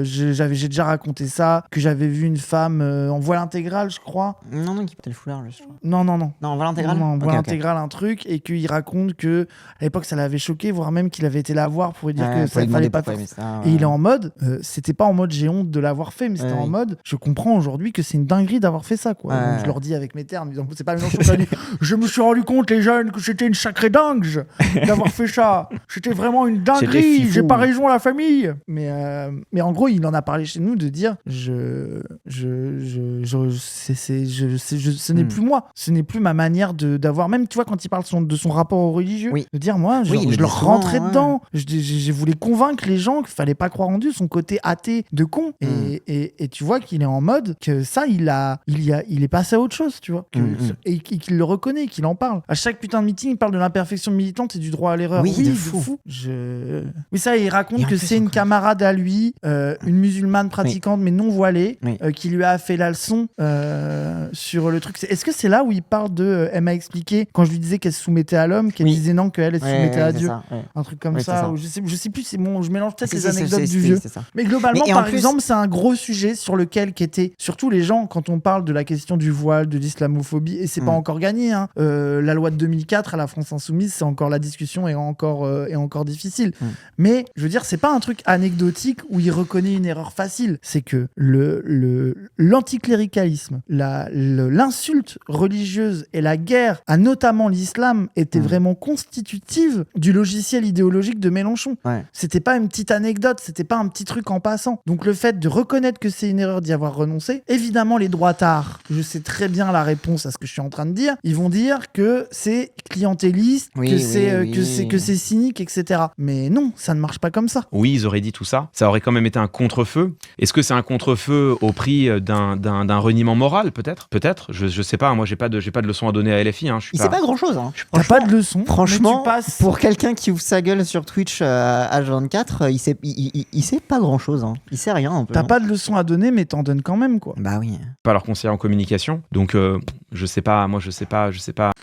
j'ai déjà raconté ça, que j'avais vu une femme en voile intégral, je crois. Non, qui portait le foulard, je crois. Non, en voile intégral. Non, en voile intégral, un truc, et qu'il raconte que à l'époque ça l'avait choqué, voire même qu'il avait été la voir pour lui dire que ça fallait pas faire ça. Et il est en mode, c'était pas en mode j'ai honte de l'avoir fait, mais c'était en mode je comprends aujourd'hui que c'est une dinguerie d'avoir fait ça, quoi. Donc, je leur dis avec mes termes, c'est pas Mélenchon qui a dit je me suis rendu compte, les jeunes, que c'était une sacrée dingue d'avoir fait ça. C'était vraiment une dinguerie. J'ai pas raison, la famille. Mais en gros, il en a parlé chez nous de dire ce n'est plus moi. Ce n'est plus ma manière d'avoir. Même, tu vois, quand il parle de son rapport au religieux, de dire moi, je leur rentrais dedans. Je voulais convaincre les gens qu'il fallait pas croire en Dieu, son côté athée de con. Et tu vois qu'il est en mode que ça, il est passé à autre chose, tu vois. Et qu'il le reconnaît, qu'il en parle. À chaque putain de meeting, il parle de l'imperfection militante et du droit à l'erreur. Oui, de fou. Oui, ça, il raconte que c'est une camarade à lui, une musulmane pratiquante mais non voilée, qui lui a fait la leçon sur le truc. Est-ce que c'est là où il parle de... elle m'a expliqué, quand je lui disais qu'elle se soumettait à l'homme, qu'elle disait non, qu'elle se soumettait à Dieu. Un truc comme ça. Je sais plus, je mélange peut-être les anecdotes du vieux. Mais globalement, par exemple, c'est un gros sujet sur lequel étaient surtout les gens, quand on parle de la question du voile, de l'islamophobie, et c'est pas encore gagné. Hein. La loi de 2004 à la France Insoumise, c'est encore la discussion est encore difficile. Mais je veux dire, c'est pas un truc anecdotique où il reconnaît une erreur facile. C'est que l'anticléricalisme, l'insulte religieuse et la guerre à notamment l'islam étaient vraiment constitutives du logiciel idéologique de Mélenchon. C'était pas une petite anecdote, c'était pas un petit truc en passant. Donc le fait de reconnaître que c'est une erreur d'y avoir renoncé, évidemment les droitards, je sais très bien la réponse à ce que je suis en train de dire, ils vont dire que c'est clientéliste, que c'est cynique, etc. Mais Mais non, ça ne marche pas comme ça. Oui, ils auraient dit tout ça. Ça aurait quand même été un contre-feu. Est-ce que c'est un contre-feu au prix d'un reniement moral, peut-être ? Peut-être. Je sais pas. Moi, j'ai pas de leçon à donner à LFI. Il sait pas grand-chose. T'as pas de leçon. Franchement, pour quelqu'un qui ouvre sa gueule sur Twitch H24, il sait pas grand-chose. Il sait rien. T'as pas de leçon à donner, mais t'en donnes quand même, quoi. Bah oui. Pas leur conseiller en communication. Donc, je sais pas. Moi, je sais pas.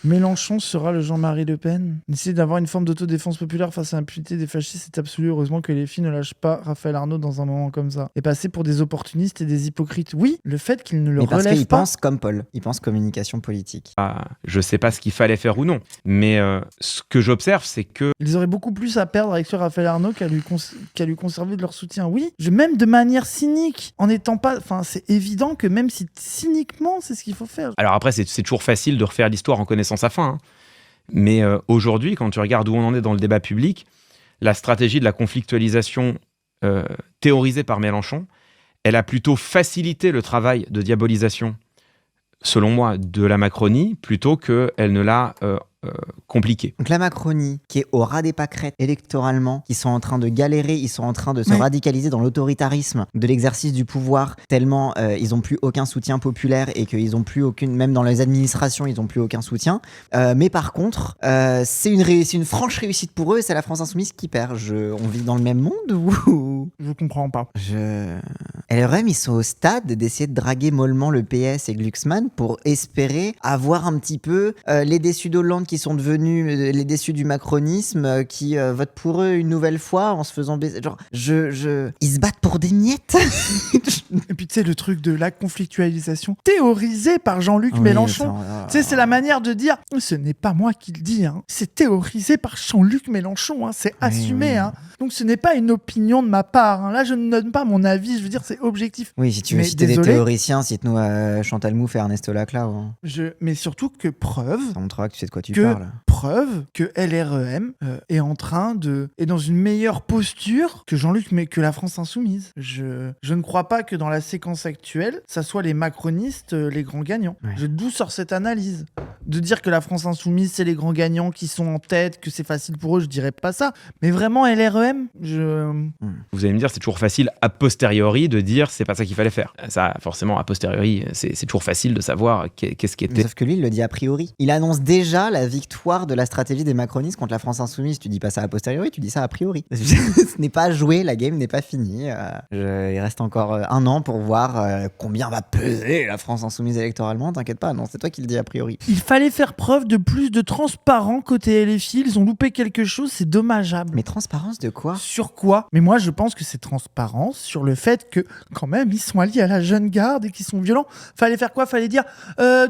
Mélenchon sera le Jean-Marie Le Pen. Essayer d'avoir une forme d'autodéfense populaire face à l'impunité des fascistes, c'est absolu. Heureusement que les filles ne lâchent pas Raphaël Arnaud dans un moment comme ça. Et passer pour des opportunistes et des hypocrites. Oui, le fait qu'ils ne le relèvent pas. Parce qu'il pense comme Paul. Il pense communication politique. Je sais pas ce qu'il fallait faire ou non. Mais ce que j'observe, c'est que... Ils auraient beaucoup plus à perdre avec ce Raphaël Arnaud qu'à lui conserver de leur soutien. Oui, même de manière cynique. En étant pas... Enfin, c'est évident que même si cyniquement, c'est ce qu'il faut faire. Alors après, c'est toujours facile de refaire l'histoire en connaissant sa fin. Mais aujourd'hui, quand tu regardes où on en est dans le débat public, la stratégie de la conflictualisation théorisée par Mélenchon, elle a plutôt facilité le travail de diabolisation, selon moi, de la Macronie, plutôt qu'elle ne l'a compliqué. Donc la Macronie, qui est au ras des pâquerettes électoralement, qui sont en train de galérer, ils sont en train de se radicaliser dans l'autoritarisme de l'exercice du pouvoir, tellement ils n'ont plus aucun soutien populaire et qu'ils n'ont plus aucune, même dans les administrations, ils n'ont plus aucun soutien. Mais par contre, c'est une franche réussite pour eux et c'est la France Insoumise qui perd. On vit dans le même monde ou... Je comprends pas. LREM, ils sont au stade d'essayer de draguer mollement le PS et Glucksmann pour espérer avoir un petit peu les déçus d'Hollande qui sont devenus les déçus du macronisme, qui votent pour eux une nouvelle fois en se faisant baiser. Genre, ils se battent pour des miettes. Et puis tu sais, le truc de la conflictualisation théorisée par Jean-Luc Mélenchon. Tu sais, c'est la manière de dire, ce n'est pas moi qui le dis, c'est théorisé par Jean-Luc Mélenchon, c'est assumé. Donc ce n'est pas une opinion de ma part. Là, je ne donne pas mon avis, je veux dire, c'est objectif. Oui, si tu veux citer des théoriciens, cite-nous Chantal Mouffe et Ernesto Laclau. Mais surtout que preuve... Ça montrera que tu sais de quoi tu parles. Preuve que LREM est en train est dans une meilleure posture que Jean-Luc, mais que la France Insoumise. Je ne crois pas que dans la séquence actuelle, ça soit les macronistes les grands gagnants. D'où sort cette analyse de dire que la France Insoumise, c'est les grands gagnants qui sont en tête, que c'est facile pour eux, je dirais pas ça. Mais vraiment, LREM, Vous allez me dire, c'est toujours facile a posteriori de dire c'est pas ça qu'il fallait faire. Ça, forcément, a posteriori, c'est toujours facile de savoir qu'est-ce qui était. Sauf que lui, il le dit a priori. Il annonce déjà la victoire de la stratégie des macronistes contre la France Insoumise. Tu dis pas ça a posteriori, tu dis ça a priori. Ce n'est pas joué, la game n'est pas finie. Il reste encore un an pour voir combien va peser la France Insoumise électoralement. T'inquiète pas, non, c'est toi qui le dis a priori. Il fallait faire preuve de plus de transparence côté LFI. Ils ont loupé quelque chose, c'est dommageable. Mais transparence de quoi ? Sur quoi ? Mais moi, je pense que c'est transparence sur le fait que, quand même, ils sont alliés à la jeune garde et qu'ils sont violents. Fallait faire quoi ? Fallait dire,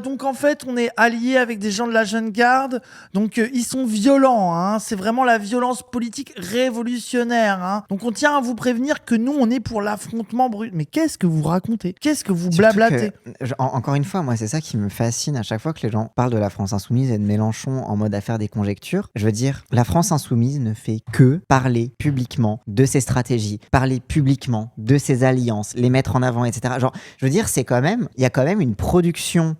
donc en fait, on est alliés avec des gens de la jeune garde, donc ils sont violents. C'est vraiment la violence politique révolutionnaire. Donc on tient à vous prévenir que nous, on est pour l'affrontement brut. Mais qu'est-ce que vous racontez ? Qu'est-ce que vous blablatez ? Encore une fois, moi, c'est ça qui me fascine à chaque fois que les gens parlent de la France Insoumise et de Mélenchon en mode à faire des conjectures. Je veux dire, la France Insoumise ne fait que parler publiquement de ses stratégies, parler publiquement de ses alliances, les mettre en avant, etc. Genre, je veux dire, il y a quand même une production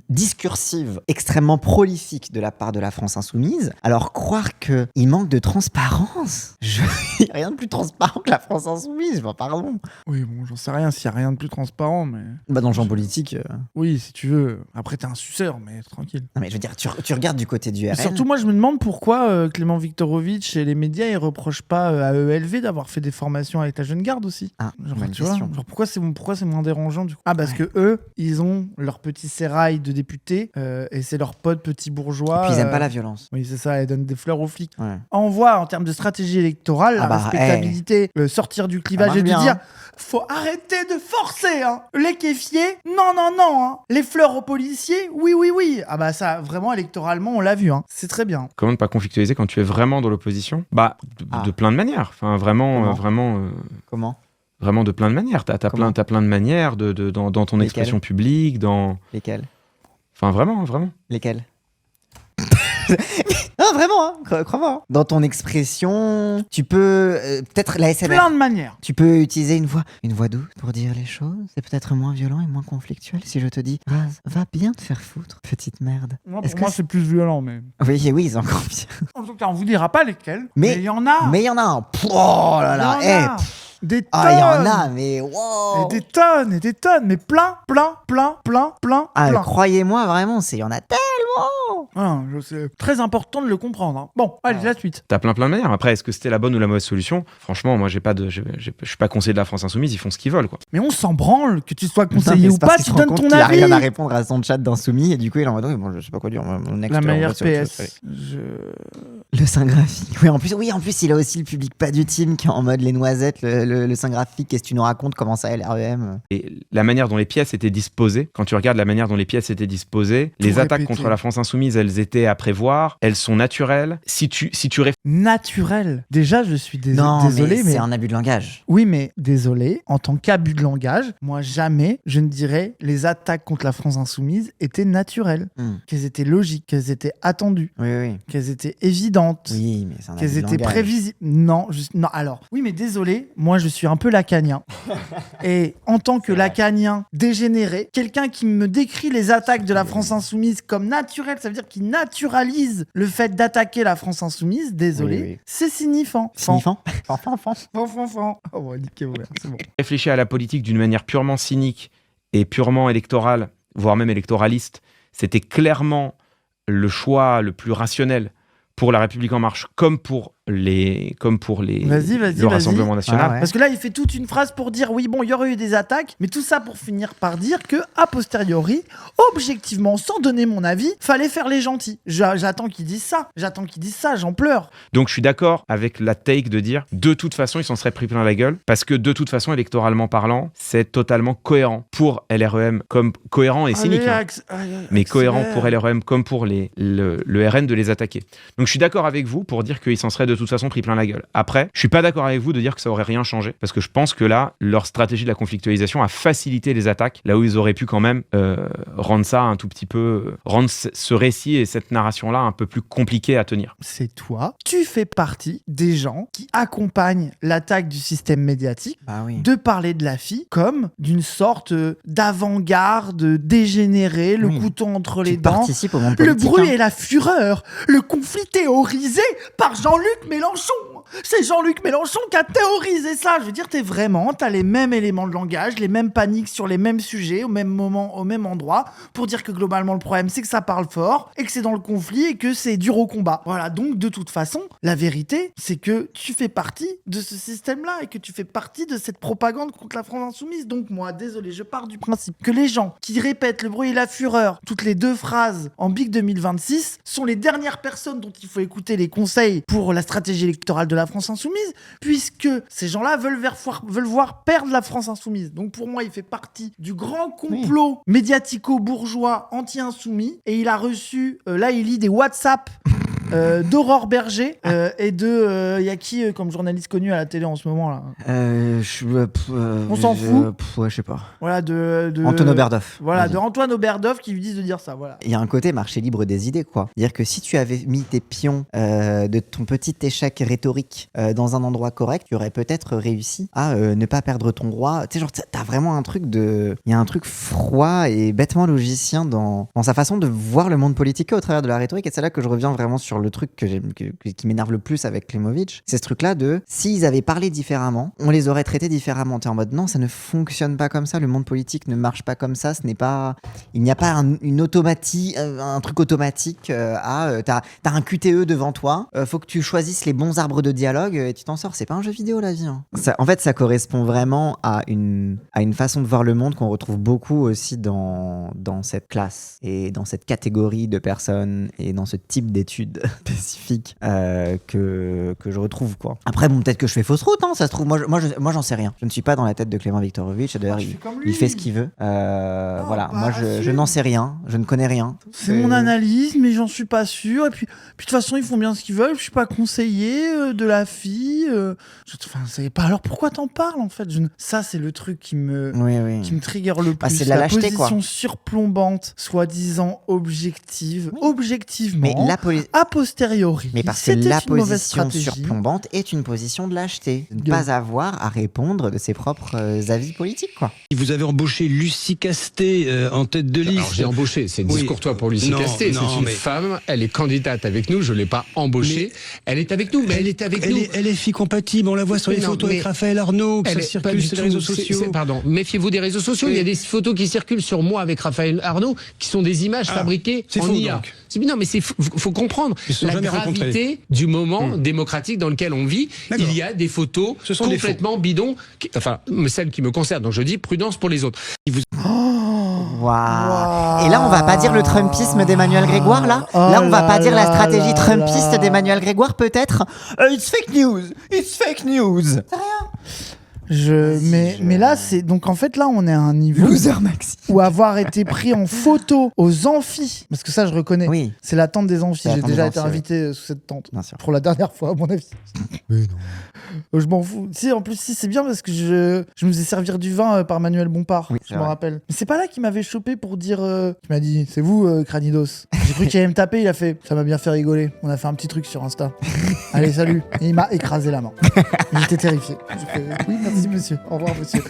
discursive extrêmement prolifique de la part de la France Insoumise. Alors, croire qu'il manque de transparence, il n'y a rien de plus transparent que la France Insoumise, pardon. Oui, bon, j'en sais rien s'il n'y a rien de plus transparent, mais... Dans le champ politique... Oui, si tu veux. Après, t'es un suceur, mais tranquille. Non, mais je veux dire, tu regardes du côté du RN... Surtout, moi, je me demande pourquoi Clément Viktorovitch et les médias, ils reprochent pas à ELV d'avoir fait des formations avec la jeune garde aussi. Tu vois, pourquoi c'est moins dérangeant, du coup ? Parce que eux, ils ont leur petit sérail de députés et c'est leur pote petit bourgeois. Et puis ils aiment pas la violence. Oui, c'est ça, ils donnent des fleurs aux flics. On voit en termes de stratégie électorale, la respectabilité, sortir du clivage et de dire faut arrêter de forcer, les kéfiers, non, les fleurs aux policiers, oui. Ça, vraiment, électoralement, on l'a vu, c'est très bien. Comment ne pas conflictualiser quand tu es vraiment dans l'opposition ? De plein de manières. Enfin, vraiment... Comment ? Vraiment de plein de manières. T'as plein de manières dans ton expression publique, dans... Lesquelles ? Enfin, vraiment. Lesquelles ? Non, vraiment, hein, crois-moi. Hein. Dans ton expression, tu peux peut-être la SMR. Plein de manières. Tu peux utiliser une voix douce pour dire les choses. C'est peut-être moins violent et moins conflictuel si je te dis Raz, va bien te faire foutre, petite merde. Moi, pour moi, c'est plus violent, mais. Oui, c'est encore pire. En tout cas, on vous dira pas lesquels. Mais il y en a. Mais il y en a un. Oh là là. Des tonnes. Ah, il y en a, mais wow. Et des tonnes, mais plein. Ah, croyez-moi, vraiment, il y en a tellement. Ah, c'est très important de le comprendre. Hein. Bon, allez, la suite. T'as plein de manières. Après, est-ce que c'était la bonne ou la mauvaise solution ? Franchement, moi, je suis pas conseiller de la France Insoumise, ils font ce qu'ils veulent, quoi. Mais on s'en branle que tu sois conseiller ou pas, tu donnes ton avis. Il a rien à répondre à son chat d'Insoumis et du coup, il est en mode, bon, je sais pas quoi dire. La meilleure PS. Le sein graphique. Oui, en plus, il a aussi le public pas du team qui est en mode les noisettes, le sein graphique. Qu'est-ce que tu nous racontes ? Comment ça, LREM ? Et la manière dont les pièces étaient disposées, quand tu regardes la manière dont les pièces étaient disposées, les attaques contre la France Insoumise, elles étaient à prévoir, elles sont naturelles. Si tu naturel. Déjà, je suis désolé, mais c'est un abus de langage. Oui, mais désolé, en tant qu'abus de langage, moi jamais je ne dirais les attaques contre la France Insoumise étaient naturelles, qu'elles étaient logiques, qu'elles étaient attendues, qu'elles étaient évidentes, oui, mais c'est un qu'elles étaient prévisibles. Non, alors, oui, mais désolé, moi je suis un peu lacanien. Et en tant que lacanien dégénéré, quelqu'un qui me décrit les attaques de la France Insoumise comme naturelles, ça veut dire qu'il naturalise le fait d'attaquer la France Insoumise, désolé, c'est signifiant. Signifiant. Oh, bon, niquez vous, c'est bon. Réfléchir à la politique d'une manière purement cynique et purement électorale, voire même électoraliste, c'était clairement le choix le plus rationnel pour La République En Marche, comme pour le Rassemblement National. Ah ouais. Parce que là, il fait toute une phrase pour dire oui, bon, il y aurait eu des attaques, mais tout ça pour finir par dire que, a posteriori, objectivement, sans donner mon avis, fallait faire les gentils. J'attends qu'ils disent ça, j'en pleure. Donc je suis d'accord avec la take de dire de toute façon, ils s'en seraient pris plein la gueule, parce que de toute façon, électoralement parlant, c'est totalement cohérent pour LREM, comme cohérent et cynique, mais cohérent pour LREM comme pour le RN de les attaquer. Donc je suis d'accord avec vous pour dire qu'ils s'en seraient de toute façon pris plein la gueule. Après, je suis pas d'accord avec vous de dire que ça aurait rien changé, parce que je pense que là, leur stratégie de la conflictualisation a facilité les attaques, là où ils auraient pu quand même rendre ça un tout petit peu, rendre ce récit et cette narration-là un peu plus compliqué à tenir. C'est toi, tu fais partie des gens qui accompagnent l'attaque du système médiatique de parler de la fille comme d'une sorte d'avant-garde dégénérée, le couteau entre les dents, le bruit et la fureur, le conflit théorisé par Jean-Luc Mélenchon. C'est Jean-Luc Mélenchon qui a théorisé ça. Je veux dire, t'as les mêmes éléments de langage, les mêmes paniques sur les mêmes sujets, au même moment, au même endroit, pour dire que globalement, le problème, c'est que ça parle fort, et que c'est dans le conflit, et que c'est dur au combat. Voilà, donc de toute façon, la vérité, c'est que tu fais partie de ce système-là, et que tu fais partie de cette propagande contre la France Insoumise. Donc moi, désolé, je pars du principe que les gens qui répètent le bruit et la fureur, toutes les 2 phrases en Big 2026, sont les dernières personnes dont il faut écouter les conseils pour la stratégie électorale de la France Insoumise, puisque ces gens-là veulent voir perdre la France Insoumise. Donc pour moi, il fait partie du grand complot médiatico-bourgeois anti-insoumis, et il a reçu, là il lit des WhatsApp d'Aurore Berger et de y a qui comme journaliste connu à la télé en ce moment là. On s'en fout. Je sais pas. Voilà de Antoine Oberdoff. Voilà, de Antoine Oberdoff qui lui disent de dire ça. Voilà. Il y a un côté marché libre des idées, quoi. C'est-à-dire que si tu avais mis tes pions de ton petit échec rhétorique dans un endroit correct, tu aurais peut-être réussi à ne pas perdre ton roi. Tu sais, genre t'as vraiment un truc il y a un truc froid et bêtement logicien dans sa façon de voir le monde politique au travers de la rhétorique, et c'est là que je reviens vraiment sur le truc qui m'énerve le plus avec Klimovitch, c'est ce truc-là de s'ils avaient parlé différemment, on les aurait traités différemment. T'es en mode non, ça ne fonctionne pas comme ça, le monde politique ne marche pas comme ça, il n'y a pas une automatie, un truc automatique t'as un QTE devant toi, faut que tu choisisses les bons arbres de dialogue et tu t'en sors. C'est pas un jeu vidéo la vie. Hein. En fait, ça correspond vraiment à une façon de voir le monde qu'on retrouve beaucoup aussi dans cette classe et dans cette catégorie de personnes et dans ce type d'études. spécifique que je retrouve, quoi. Après, bon, peut-être que je fais fausse route, hein, ça se trouve. Moi, j'en sais rien. Je ne suis pas dans la tête de Clément Viktorovitch. D'ailleurs, il fait ce qu'il veut. Voilà, moi, je n'en sais rien. Je ne connais rien. C'est mon analyse, mais j'en suis pas sûr. Et puis de toute façon, ils font bien ce qu'ils veulent. Je suis pas conseiller de la fille. Enfin, c'est pas. Alors pourquoi t'en parles en fait? Ça, c'est le truc qui me trigger le plus. C'est de la lâcheté, position quoi. Surplombante, soi-disant objective, objectivement, mais a posteriori. Mais parce que la position surplombante est une position de lâcheté, de ne pas avoir à répondre de ses propres avis politiques, quoi. Vous avez embauché Lucie Casté en tête de liste. Alors j'ai embauché, c'est discours-toi pour Lucie Casté. C'est une femme, elle est candidate avec nous, je ne l'ai pas embauchée. Elle est avec nous, mais elle est avec nous. Elle est fille compatible, on la voit sur les photos avec Raphaël Arnaud, ça circule sur les réseaux sociaux. Pardon, méfiez-vous des réseaux sociaux, il y a des photos qui circulent sur moi avec Raphaël Arnaud qui sont des images fabriquées en faux, IA. Donc. Non, mais faut comprendre la gravité du moment démocratique dans lequel on vit. Il y a des photos complètement bidons, enfin celles qui me concernent. Donc je dis prudence pour les autres. Wow. Et là, on va pas dire le Trumpisme d'Emmanuel Grégoire, là on va pas dire la stratégie Trumpiste d'Emmanuel Grégoire, peut-être. It's fake news. C'est rien. Mais là, c'est donc en fait là, on est à un niveau Loser Maxi. où avoir été pris en photo aux amphis, parce que ça, je reconnais. Oui. C'est la tente des amphis. J'ai déjà été amphis, invité sous cette tente. Bien sûr. Pour la dernière fois, à mon avis. Mais non. Je m'en fous. Si, en plus, c'est bien parce que je me faisais servir du vin par Manuel Bompard. Oui, je me rappelle. Mais c'est pas là qu'il m'avait chopé pour dire. Il m'a dit, c'est vous, Cranidos. J'ai cru qu'il allait me taper. Il a fait, ça m'a bien fait rigoler. On a fait un petit truc sur Insta. Allez, salut. Et il m'a écrasé la main. J'étais terrifié. J'ai fait, oui, merci monsieur. Au revoir monsieur.